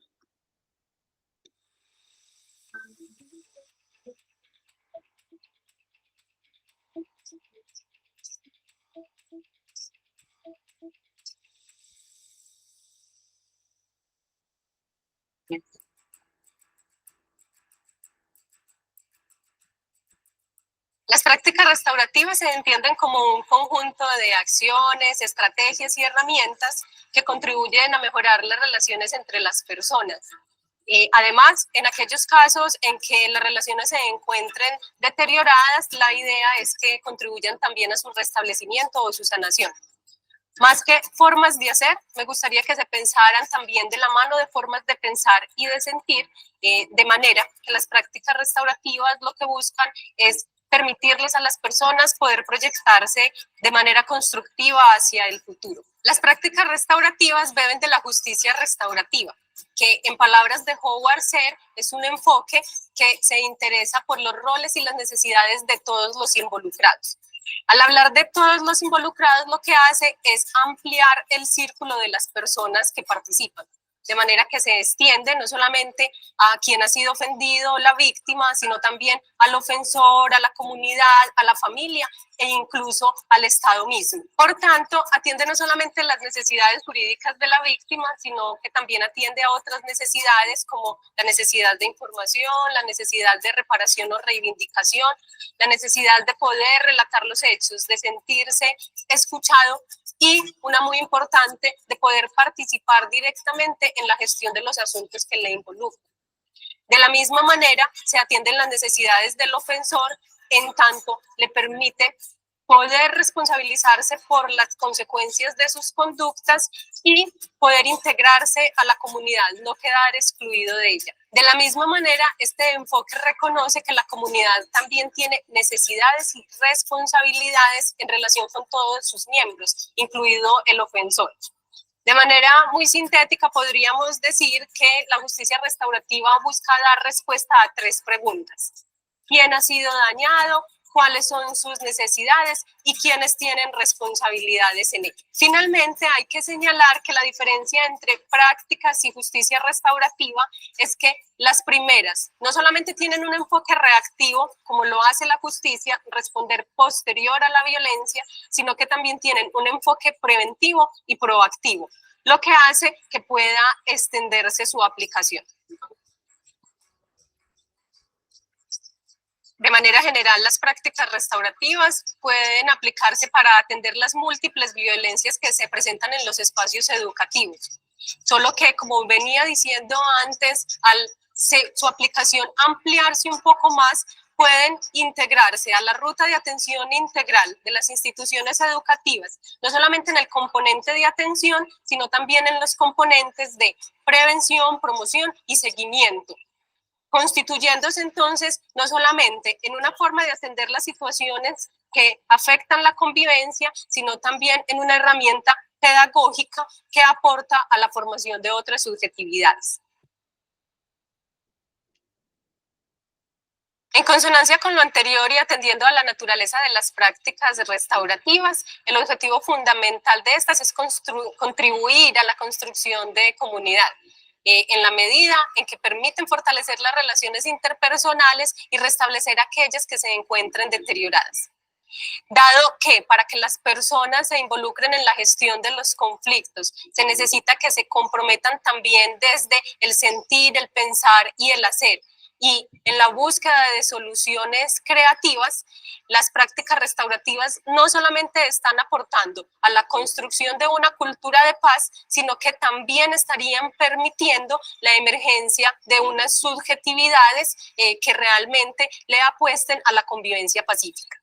Las prácticas restaurativas se entienden como un conjunto de acciones, estrategias y herramientas que contribuyen a mejorar las relaciones entre las personas. Además, en aquellos casos en que las relaciones se encuentren deterioradas, la idea es que contribuyan también a su restablecimiento o su sanación. Más que formas de hacer, me gustaría que se pensaran también de la mano de formas de pensar y de sentir, de manera que las prácticas restaurativas lo que buscan es permitirles a las personas poder proyectarse de manera constructiva hacia el futuro. Las prácticas restaurativas beben de la justicia restaurativa, que en palabras de Howard Sear es un enfoque que se interesa por los roles y las necesidades de todos los involucrados. Al hablar de todos los involucrados, lo que hace es ampliar el círculo de las personas que participan, de manera que se extiende no solamente a quien ha sido ofendido, la víctima, sino también al ofensor, a la comunidad, a la familia e incluso al Estado mismo. Por tanto, atiende no solamente las necesidades jurídicas de la víctima, sino que también atiende a otras necesidades como la necesidad de información, la necesidad de reparación o reivindicación, la necesidad de poder relatar los hechos, de sentirse escuchado y, una muy importante, de poder participar directamente en la gestión de los asuntos que le involucran. De la misma manera, se atienden las necesidades del ofensor en tanto le permite poder responsabilizarse por las consecuencias de sus conductas y poder integrarse a la comunidad, no quedar excluido de ella. De la misma manera, este enfoque reconoce que la comunidad también tiene necesidades y responsabilidades en relación con todos sus miembros, incluido el ofensor. De manera muy sintética, podríamos decir que la justicia restaurativa busca dar respuesta a 3 preguntas. ¿Quién ha sido dañado? ¿Cuáles son sus necesidades? ¿Y quiénes tienen responsabilidades en ello? Finalmente, hay que señalar que la diferencia entre prácticas y justicia restaurativa es que las primeras no solamente tienen un enfoque reactivo, como lo hace la justicia, responder posterior a la violencia, sino que también tienen un enfoque preventivo y proactivo, lo que hace que pueda extenderse su aplicación. De manera general, las prácticas restaurativas pueden aplicarse para atender las múltiples violencias que se presentan en los espacios educativos. Solo que, como venía diciendo antes, al su aplicación ampliarse un poco más, pueden integrarse a la ruta de atención integral de las instituciones educativas, no solamente en el componente de atención, sino también en los componentes de prevención, promoción y seguimiento, constituyéndose entonces no solamente en una forma de atender las situaciones que afectan la convivencia, sino también en una herramienta pedagógica que aporta a la formación de otras subjetividades. En consonancia con lo anterior y atendiendo a la naturaleza de las prácticas restaurativas, el objetivo fundamental de estas es contribuir a la construcción de comunidad, en la medida en que permiten fortalecer las relaciones interpersonales y restablecer aquellas que se encuentren deterioradas. Dado que para que las personas se involucren en la gestión de los conflictos, se necesita que se comprometan también desde el sentir, el pensar y el hacer. Y en la búsqueda de soluciones creativas, las prácticas restaurativas no solamente están aportando a la construcción de una cultura de paz, sino que también estarían permitiendo la emergencia de unas subjetividades que realmente le apuesten a la convivencia pacífica.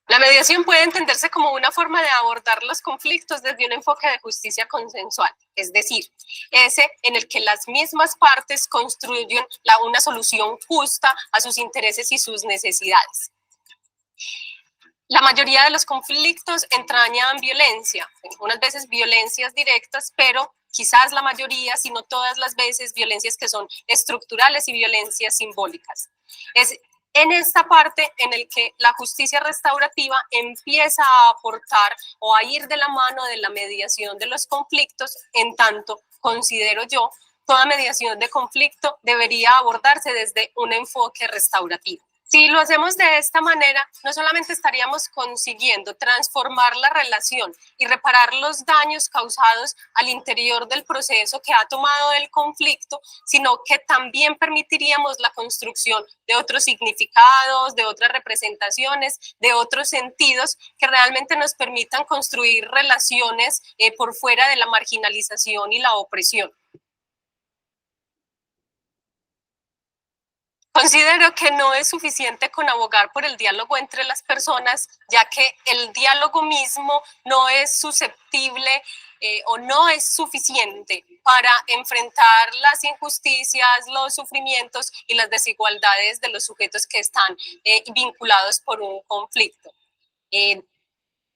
La mediación puede entenderse como una forma de abordar los conflictos desde un enfoque de justicia consensual, es decir, ese en el que las mismas partes construyen una solución justa a sus intereses y sus necesidades. La mayoría de los conflictos entrañan violencia, unas veces violencias directas, pero quizás la mayoría, si no todas las veces, violencias que son estructurales y violencias simbólicas. Es en esta parte en el que la justicia restaurativa empieza a aportar o a ir de la mano de la mediación de los conflictos, en tanto, considero yo, toda mediación de conflicto debería abordarse desde un enfoque restaurativo. Si lo hacemos de esta manera, no solamente estaríamos consiguiendo transformar la relación y reparar los daños causados al interior del proceso que ha tomado el conflicto, sino que también permitiríamos la construcción de otros significados, de otras representaciones, de otros sentidos que realmente nos permitan construir relaciones por fuera de la marginalización y la opresión. Considero que no es suficiente con abogar por el diálogo entre las personas, ya que el diálogo mismo no es susceptible o no es suficiente para enfrentar las injusticias, los sufrimientos y las desigualdades de los sujetos que están vinculados por un conflicto.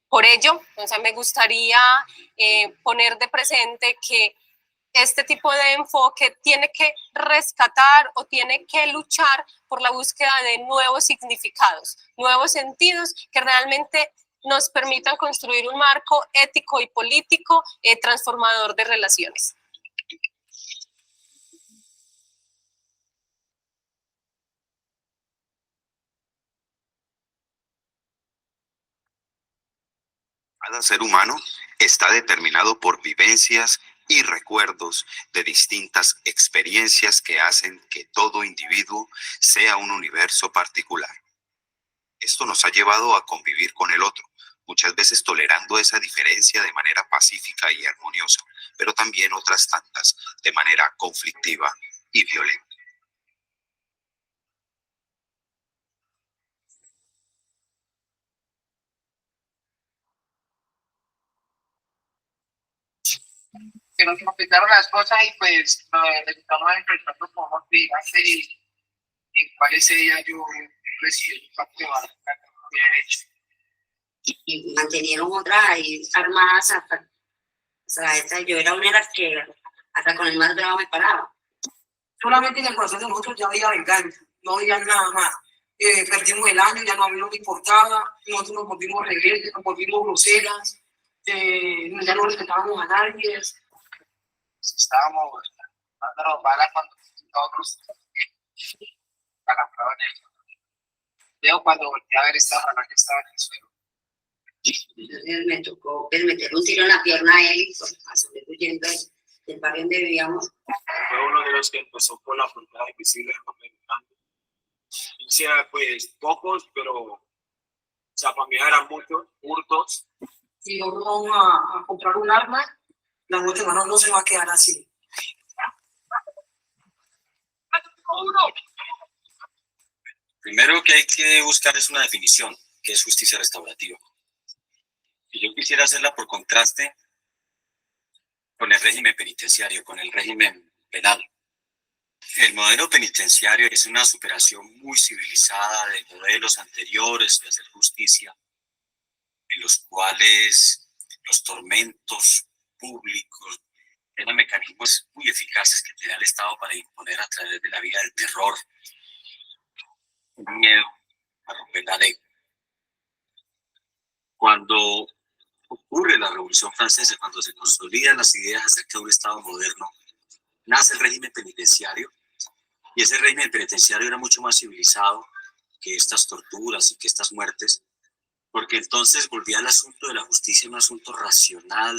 Por ello, entonces me gustaría poner de presente que este tipo de enfoque tiene que rescatar o tiene que luchar por la búsqueda de nuevos significados, nuevos sentidos que realmente nos permitan construir un marco ético y político transformador de relaciones.
Cada ser humano está determinado por vivencias y recuerdos de distintas experiencias que hacen que todo individuo sea un universo particular. Esto nos ha llevado a convivir con el otro, muchas veces tolerando esa diferencia de manera pacífica y armoniosa, pero también otras tantas de manera conflictiva y violenta.
Que nos complicaron las cosas y pues necesitamos enfrentarnos con motivarse en cuáles sería yo recibir el impacto de derecho.
Y mantenieron otras ahí armadas hasta, o sea, yo era una de las que hasta con el más bravo me paraba.
Solamente en el corazón de nosotros ya había venganza, no había nada más. Perdimos el año, ya no nos importaba, nosotros nos volvimos rebeldes, nos volvimos groseras, ya no respetábamos a nadie. Estábamos dándonos balas cuando nosotros alambraban eso. Luego cuando volví a ver esta rana que estaba en el suelo.
Entonces me tocó meter un tiro en la pierna a él y a salir huyendo del barrio donde vivíamos.
Fue uno de los que empezó con la frontera invisible dominicana. Decía, pues, pocos, pero, o sea, para mí eran muchos, hurtos.
Si nosotros vamos a comprar un arma, la noche no se va a quedar así.
Primero que hay que buscar es una definición, que es justicia restaurativa. Y yo quisiera hacerla por contraste con el régimen penitenciario, con el régimen penal. El modelo penitenciario es una superación muy civilizada de modelos anteriores de hacer justicia, en los cuales los tormentos públicos Eran mecanismos muy eficaces que tenía el Estado para imponer a través de la vía del terror, el miedo, a romper la ley. Cuando ocurre la Revolución Francesa, cuando se consolidan las ideas acerca de un Estado moderno, nace el régimen penitenciario, y ese régimen penitenciario era mucho más civilizado que estas torturas y que estas muertes, porque entonces volvía el asunto de la justicia un asunto racional,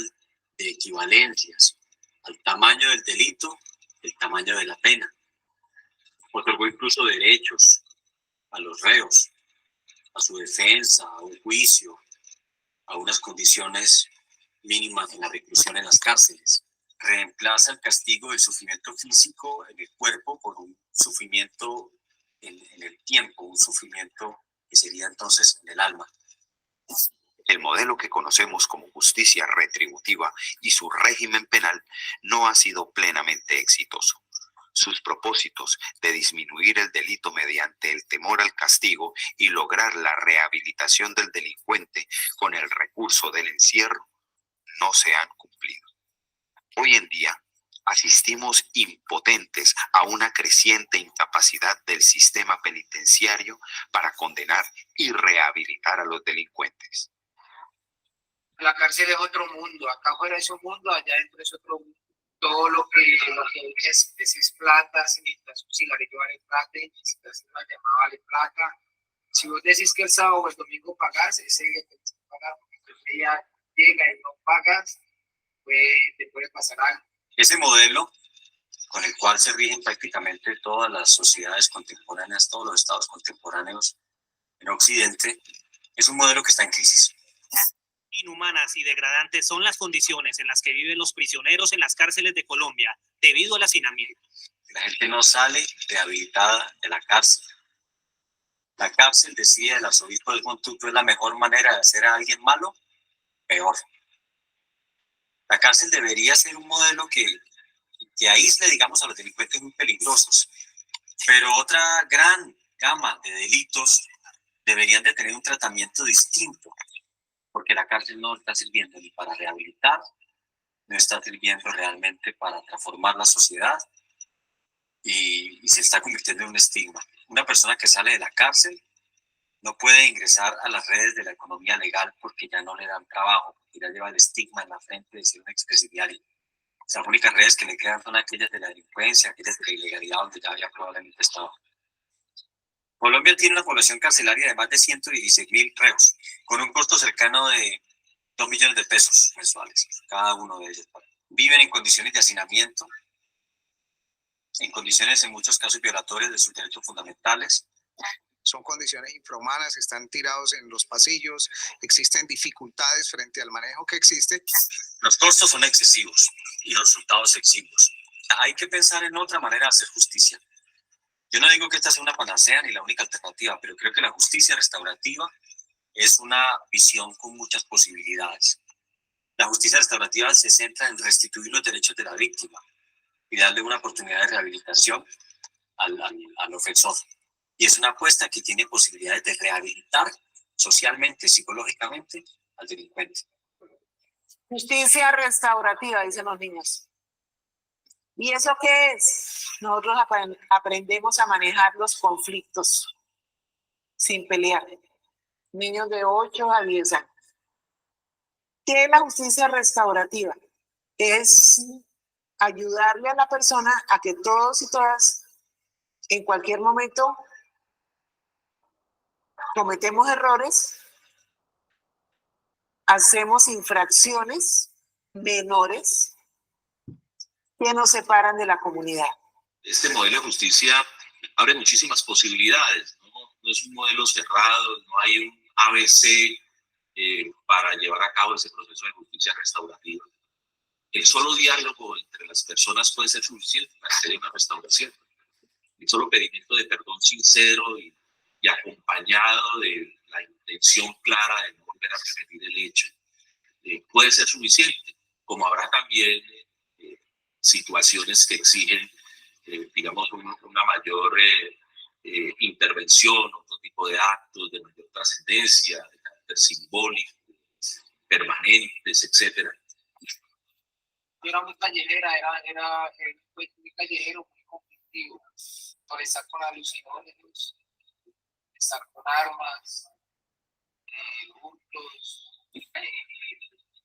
de equivalencias, al tamaño del delito, el tamaño de la pena. Otorgó incluso derechos a los reos, a su defensa, a un juicio, a unas condiciones mínimas de la reclusión en las cárceles. Reemplaza el castigo del sufrimiento físico en el cuerpo por un sufrimiento en el tiempo, un sufrimiento que sería entonces en el alma.
El modelo que conocemos como justicia retributiva y su régimen penal no ha sido plenamente exitoso. Sus propósitos de disminuir el delito mediante el temor al castigo y lograr la rehabilitación del delincuente con el recurso del encierro no se han cumplido. Hoy en día asistimos impotentes a una creciente incapacidad del sistema penitenciario para condenar y rehabilitar a los delincuentes.
La cárcel es otro mundo, acá afuera es un mundo, allá adentro es otro mundo. Todo lo que es plata, si necesitas un cigarrillo vale plata, si necesitas una llamada vale plata. Si vos decís que el sábado o el domingo pagás, ese día tenés que pagar, porque el día llega y no pagas, pues te puede pasar algo.
Ese modelo con el cual se rigen prácticamente todas las sociedades contemporáneas, todos los estados contemporáneos en Occidente, es un modelo que está en crisis.
Inhumanas y degradantes son las condiciones en las que viven los prisioneros en las cárceles de Colombia debido al hacinamiento.
La gente no sale rehabilitada de la cárcel. La cárcel, decía el arzobispo del Montuto, es la mejor manera de hacer a alguien malo peor. La cárcel debería ser un modelo que aísle, digamos, a los delincuentes muy peligrosos, pero otra gran gama de delitos deberían de tener un tratamiento distinto, porque la cárcel no está sirviendo ni para rehabilitar, no está sirviendo realmente para transformar la sociedad y se está convirtiendo en un estigma. Una persona que sale de la cárcel no puede ingresar a las redes de la economía legal porque ya no le dan trabajo, porque ya lleva el estigma en la frente de ser un expresidiario. Las únicas redes que le quedan son aquellas de la delincuencia, aquellas de la ilegalidad donde ya había probablemente estado. Colombia tiene una población carcelaria de más de 116.000 reos, con un costo cercano de 2 millones de pesos mensuales, cada uno de ellos. Viven en condiciones de hacinamiento, en condiciones en muchos casos violatorias de sus derechos fundamentales.
Son condiciones infrahumanas, están tirados en los pasillos, existen dificultades frente al manejo que existe.
Los costos son excesivos y los resultados exiguos. Hay que pensar en otra manera de hacer justicia. Yo no digo que esta sea una panacea ni la única alternativa, pero creo que la justicia restaurativa es una visión con muchas posibilidades. La justicia restaurativa se centra en restituir los derechos de la víctima y darle una oportunidad de rehabilitación al ofensor. Y es una apuesta que tiene posibilidades de rehabilitar socialmente, psicológicamente al delincuente.
Justicia restaurativa, dicen los niños. ¿Y eso qué es? Nosotros aprendemos a manejar los conflictos sin pelear. Niños de 8 a 10 años. ¿Qué es la justicia restaurativa? Es ayudarle a la persona a que todos y todas, en cualquier momento, cometemos errores, hacemos infracciones menores que nos separan de la comunidad.
Este modelo de justicia abre muchísimas posibilidades, no es un modelo cerrado, no hay un ABC para llevar a cabo ese proceso de justicia restaurativa. El solo diálogo entre las personas puede ser suficiente para hacer una restauración. El solo pedimiento de perdón sincero y acompañado de la intención clara de no volver a repetir el hecho puede ser suficiente, como habrá también situaciones que exigen, digamos, una mayor intervención, otro tipo de actos de mayor trascendencia, de carácter simbólico, permanentes, etc.
yo era muy callejera, pues, muy callejero, muy conflictivo, por estar con alucinógenos, estar con armas, juntos. Mi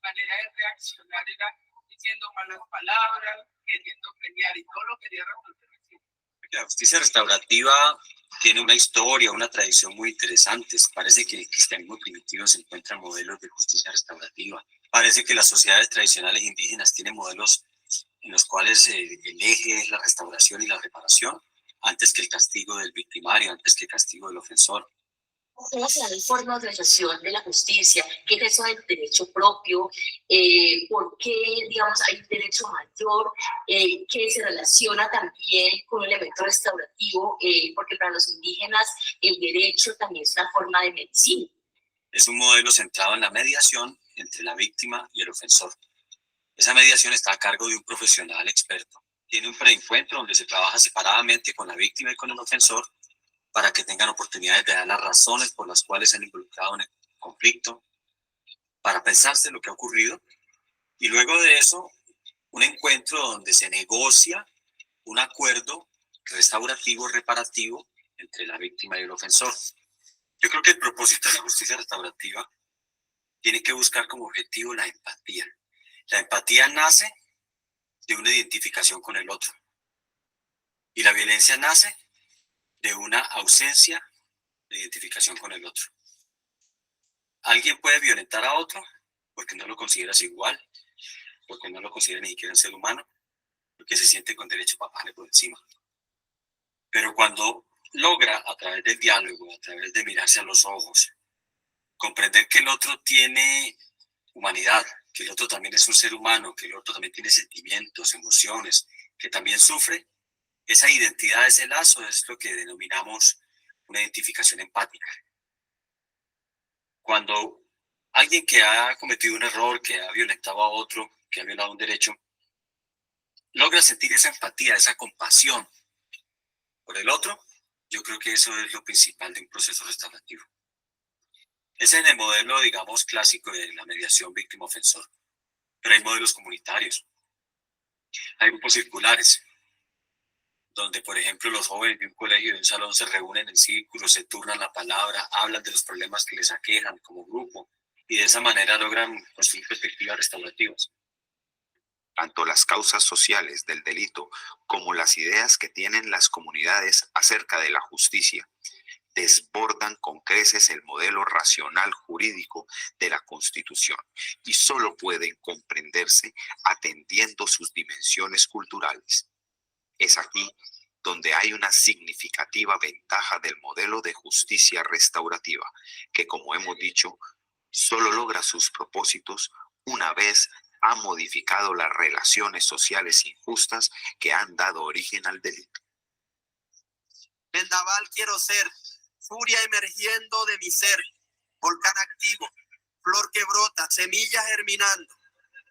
manera de reaccionar era diciendo malas palabras, queriendo pelear y todo lo quería resolver.
La justicia restaurativa tiene una historia, una tradición muy interesante. Parece que en el cristianismo primitivo se encuentran modelos de justicia restaurativa. Parece que las sociedades tradicionales indígenas tienen modelos en los cuales el eje es la restauración y la reparación, antes que el castigo del victimario, antes que el castigo del ofensor.
¿Cómo se da la formalización de la justicia? ¿Qué es eso del derecho propio? ¿Por qué, digamos, hay un derecho mayor que se relaciona también con un elemento restaurativo? Porque para los indígenas el derecho también es una forma de medicina.
Es un modelo centrado en la mediación entre la víctima y el ofensor. Esa mediación está a cargo de un profesional experto. Tiene un preencuentro donde se trabaja separadamente con la víctima y con el ofensor, para que tengan oportunidades de dar las razones por las cuales se han involucrado en el conflicto, para pensarse lo que ha ocurrido, y luego de eso, un encuentro donde se negocia un acuerdo restaurativo, reparativo, entre la víctima y el ofensor. Yo creo que el propósito de la justicia restaurativa tiene que buscar como objetivo la empatía. La empatía nace de una identificación con el otro, y la violencia nace de una ausencia de identificación con el otro. Alguien puede violentar a otro porque no lo consideras igual, porque no lo considera ni siquiera un ser humano, porque se siente con derecho a pasarle por encima. Pero cuando logra, a través del diálogo, a través de mirarse a los ojos, comprender que el otro tiene humanidad, que el otro también es un ser humano, que el otro también tiene sentimientos, emociones, que también sufre, esa identidad, ese lazo es lo que denominamos una identificación empática. Cuando alguien que ha cometido un error, que ha violentado a otro, que ha violado un derecho, logra sentir esa empatía, esa compasión por el otro, yo creo que eso es lo principal de un proceso restaurativo. Ese es el modelo, digamos, clásico de la mediación víctima-ofensor. Pero hay modelos comunitarios, hay grupos circulares, donde, por ejemplo, los jóvenes de un colegio, de un salón, se reúnen en círculos, se turnan la palabra, hablan de los problemas que les aquejan como grupo, y de esa manera logran construir perspectivas restaurativas.
Tanto las causas sociales del delito como las ideas que tienen las comunidades acerca de la justicia desbordan con creces el modelo racional jurídico de la Constitución y solo pueden comprenderse atendiendo sus dimensiones culturales. Es aquí donde hay una significativa ventaja del modelo de justicia restaurativa, que, como hemos dicho, solo logra sus propósitos una vez ha modificado las relaciones sociales injustas que han dado origen al delito.
Vendaval quiero ser, furia emergiendo de mi ser, volcán activo, flor que brota, semilla germinando,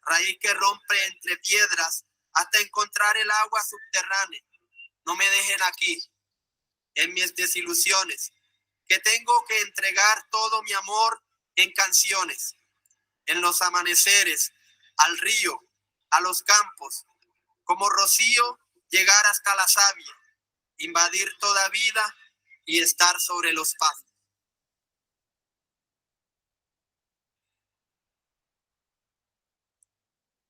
raíz que rompe entre piedras hasta encontrar el agua subterránea. No me dejen aquí, en mis desilusiones, que tengo que entregar todo mi amor en canciones, en los amaneceres, al río, a los campos, como rocío llegar hasta la savia, invadir toda vida y estar sobre los pastos.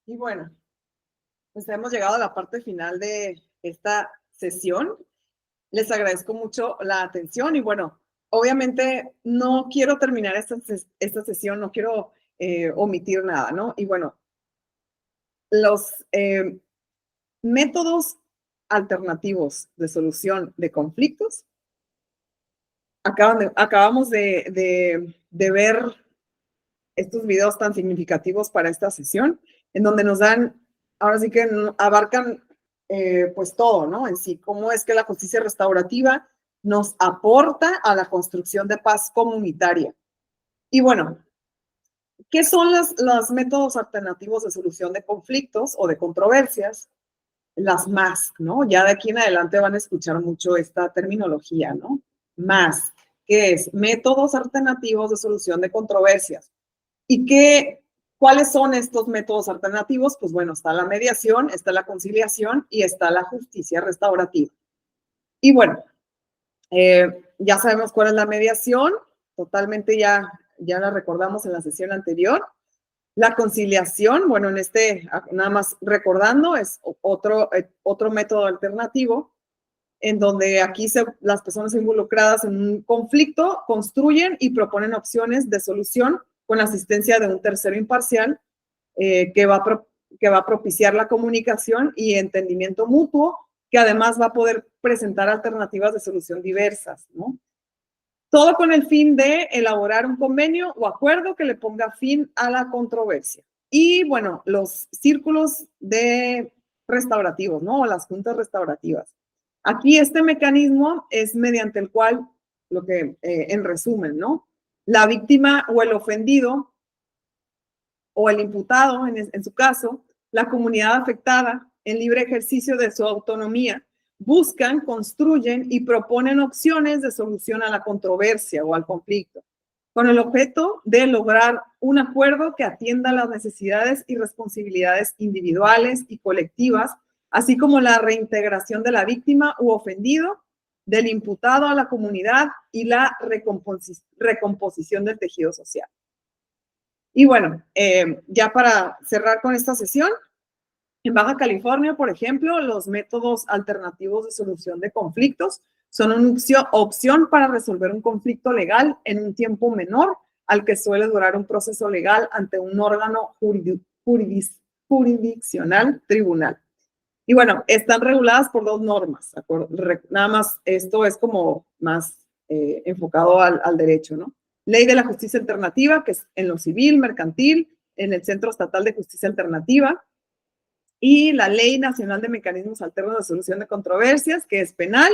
Y bueno, pues hemos llegado a la parte final de esta sesión. Les agradezco mucho la atención y bueno, obviamente no quiero terminar esta sesión, no quiero omitir nada, ¿no? Y bueno, los métodos alternativos de solución de conflictos. Acabamos de ver estos videos tan significativos para esta sesión, en donde nos dan, ahora sí que abarcan pues todo, ¿no? En sí, cómo es que la justicia restaurativa nos aporta a la construcción de paz comunitaria. Y bueno, ¿qué son los métodos alternativos de solución de conflictos o de controversias? Las MASC, ¿no? Ya de aquí en adelante van a escuchar mucho esta terminología, ¿no? MASC, que es métodos alternativos de solución de controversias. ¿Y qué ¿Cuáles son estos métodos alternativos? Pues bueno, está la mediación, está la conciliación y está la justicia restaurativa. Y bueno, ya sabemos cuál es la mediación, totalmente ya la recordamos en la sesión anterior. La conciliación, bueno, nada más recordando, es otro método alternativo en donde aquí las personas involucradas en un conflicto construyen y proponen opciones de solución con la asistencia de un tercero imparcial que va a propiciar la comunicación y entendimiento mutuo, que además va a poder presentar alternativas de solución diversas, ¿no? Todo con el fin de elaborar un convenio o acuerdo que le ponga fin a la controversia. Y bueno, los círculos restaurativos, ¿no? O las juntas restaurativas. Aquí este mecanismo es mediante el cual, en resumen, ¿no? La víctima o el ofendido o el imputado, en su caso, la comunidad afectada, en libre ejercicio de su autonomía, buscan, construyen y proponen opciones de solución a la controversia o al conflicto, con el objeto de lograr un acuerdo que atienda las necesidades y responsabilidades individuales y colectivas, así como la reintegración de la víctima u ofendido, del imputado a la comunidad y la recomposición del tejido social. Y bueno, ya para cerrar con esta sesión, en Baja California, por ejemplo, los métodos alternativos de solución de conflictos son una opción para resolver un conflicto legal en un tiempo menor al que suele durar un proceso legal ante un órgano jurisdiccional tribunal. Y bueno, están reguladas por 2 normas, nada más esto es como más enfocado al derecho, ¿no? Ley de la Justicia Alternativa, que es en lo civil, mercantil, en el Centro Estatal de Justicia Alternativa, y la Ley Nacional de Mecanismos Alternos de Solución de Controversias, que es penal,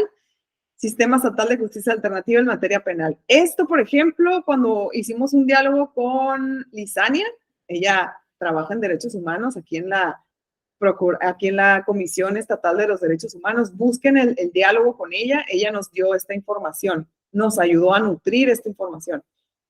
Sistema Estatal de Justicia Alternativa en materia penal. Esto, por ejemplo, cuando hicimos un diálogo con Lisania, ella trabaja en derechos humanos aquí en la Comisión Estatal de los Derechos Humanos, busquen el diálogo con ella nos dio esta información, nos ayudó a nutrir esta información.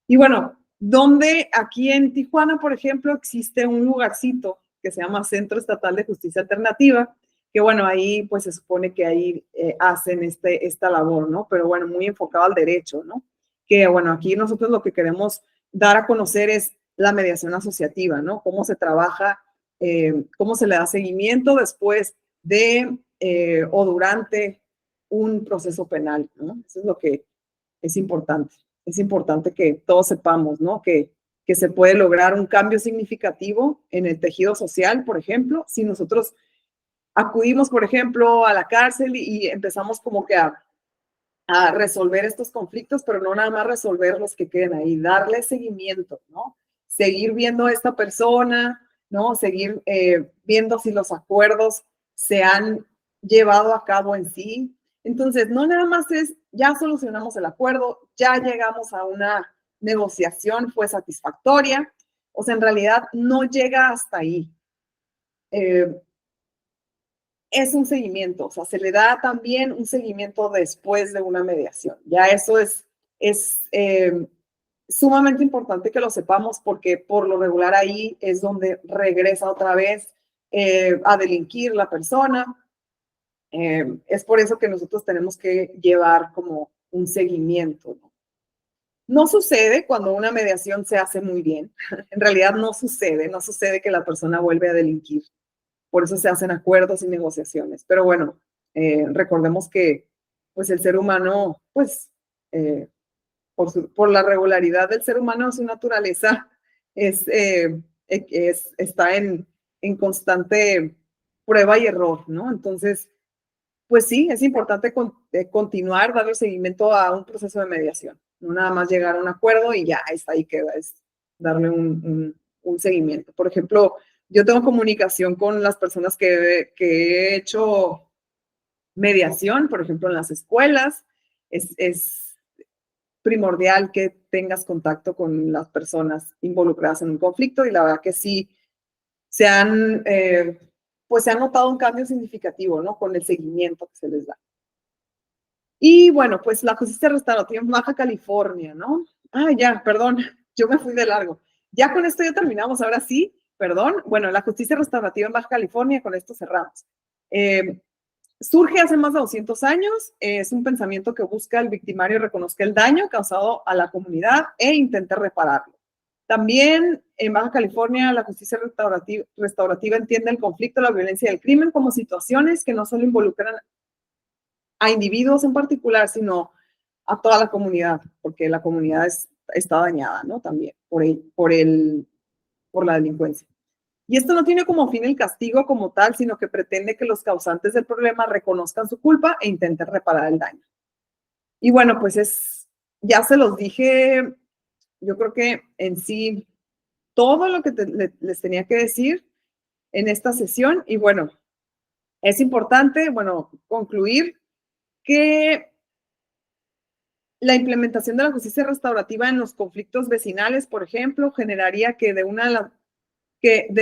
Y bueno, donde aquí en Tijuana, por ejemplo, existe un lugarcito que se llama Centro Estatal de Justicia Alternativa, que bueno, ahí pues se supone que ahí hacen esta labor, ¿no? Pero bueno, muy enfocado al derecho, ¿no? Que bueno, aquí nosotros lo que queremos dar a conocer es la mediación asociativa, ¿no? Cómo se trabaja, cómo se le da seguimiento después de o durante un proceso penal, ¿no? Eso es lo que es importante. Es importante que todos sepamos, ¿no? Que se puede lograr un cambio significativo en el tejido social, por ejemplo, si nosotros acudimos, por ejemplo, a la cárcel y empezamos como que a resolver estos conflictos, pero no nada más resolver los que queden ahí, darle seguimiento, ¿no? Seguir viendo a esta persona, ¿no? Seguir viendo si los acuerdos se han llevado a cabo en sí. Entonces, no nada más es, ya solucionamos el acuerdo, ya llegamos a una negociación, fue satisfactoria, o sea, en realidad no llega hasta ahí. Es un seguimiento, o sea, se le da también un seguimiento después de una mediación. Ya eso es sumamente importante que lo sepamos porque por lo regular ahí es donde regresa otra vez a delinquir la persona. Es por eso que nosotros tenemos que llevar como un seguimiento, ¿no? No sucede cuando una mediación se hace muy bien. En realidad no sucede que la persona vuelve a delinquir. Por eso se hacen acuerdos y negociaciones. Pero bueno, recordemos que pues el ser humano, pues por la regularidad del ser humano, su naturaleza está en constante prueba y error, ¿no? Entonces, pues sí, es importante continuar, darle seguimiento a un proceso de mediación. No nada más llegar a un acuerdo y ya está ahí queda, es darle un seguimiento. Por ejemplo, yo tengo comunicación con las personas que he hecho mediación, por ejemplo, en las escuelas. Es primordial que tengas contacto con las personas involucradas en un conflicto y la verdad que sí se han notado un cambio significativo, ¿no? Con el seguimiento que se les da. Y bueno, pues la justicia restaurativa en Baja California, ¿no? Ya, perdón, yo me fui de largo. Ya con esto ya terminamos, ahora sí, perdón. Bueno, la justicia restaurativa en Baja California, con esto cerramos. Surge hace más de 200 años, es un pensamiento que busca el victimario reconozca el daño causado a la comunidad e intente repararlo. También en Baja California la justicia restaurativa entiende el conflicto, la violencia y el crimen como situaciones que no solo involucran a individuos en particular, sino a toda la comunidad, porque la comunidad está dañada, ¿no? También por la delincuencia. Y esto no tiene como fin el castigo como tal, sino que pretende que los causantes del problema reconozcan su culpa e intenten reparar el daño. Y bueno, pues ya se los dije, yo creo que en sí, todo lo que les tenía que decir en esta sesión. Y bueno, es importante, bueno, concluir que la implementación de la justicia restaurativa en los conflictos vecinales, por ejemplo, generaría que de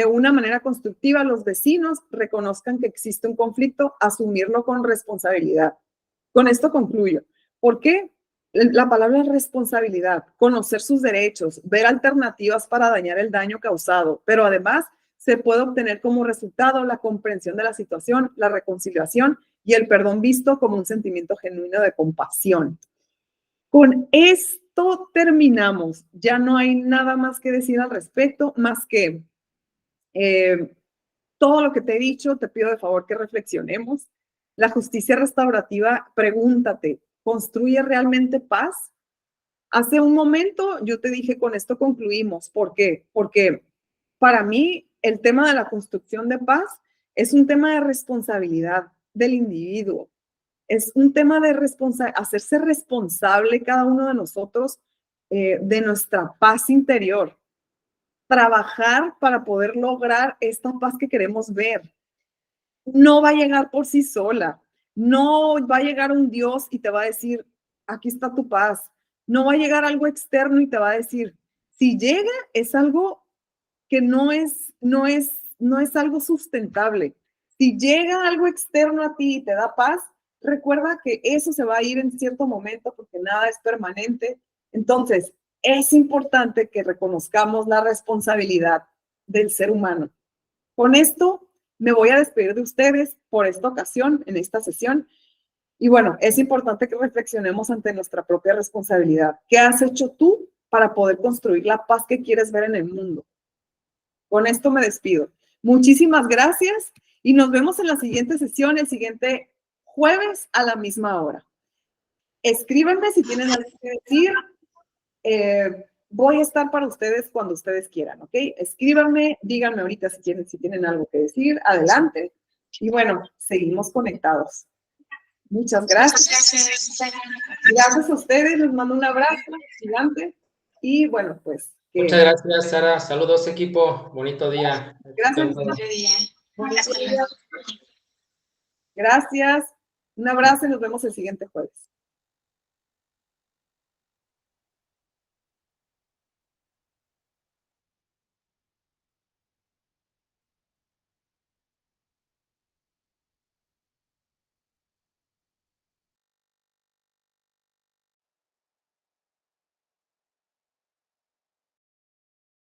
una manera constructiva los vecinos reconozcan que existe un conflicto, asumirlo con responsabilidad. Con esto concluyo. ¿Por qué? La palabra responsabilidad, conocer sus derechos, ver alternativas para dañar el daño causado, pero además se puede obtener como resultado la comprensión de la situación, la reconciliación y el perdón visto como un sentimiento genuino de compasión. Con esto terminamos. Ya no hay nada más que decir al respecto, más que todo lo que te he dicho. Te pido de favor que reflexionemos. La justicia restaurativa, pregúntate, ¿construye realmente paz? Hace un momento yo te dije, con esto concluimos. ¿Por qué? Porque para mí el tema de la construcción de paz es un tema de responsabilidad del individuo. Es un tema de hacerse responsable cada uno de nosotros de nuestra paz interior. Trabajar para poder lograr esta paz que queremos ver. No va a llegar por sí sola. No va a llegar un Dios y te va a decir, aquí está tu paz. No va a llegar algo externo y te va a decir, si llega es algo que no es algo sustentable. Si llega algo externo a ti y te da paz, recuerda que eso se va a ir en cierto momento porque nada es permanente. Entonces, es importante que reconozcamos la responsabilidad del ser humano. Con esto me voy a despedir de ustedes por esta ocasión, en esta sesión. Y bueno, es importante que reflexionemos ante nuestra propia responsabilidad. ¿Qué has hecho tú para poder construir la paz que quieres ver en el mundo? Con esto me despido. Muchísimas gracias y nos vemos en la siguiente sesión, el siguiente jueves a la misma hora. Escríbanme si tienen algo que decir. Voy a estar para ustedes cuando ustedes quieran, ¿ok? Escríbanme, díganme ahorita si tienen algo que decir. Adelante. Y bueno, seguimos conectados. Muchas gracias. Gracias a ustedes. Les mando un abrazo gigante. Y bueno, pues.
Muchas gracias, Sara. Saludos, equipo. Bonito día.
Gracias. Gracias. Un abrazo y nos vemos el siguiente jueves.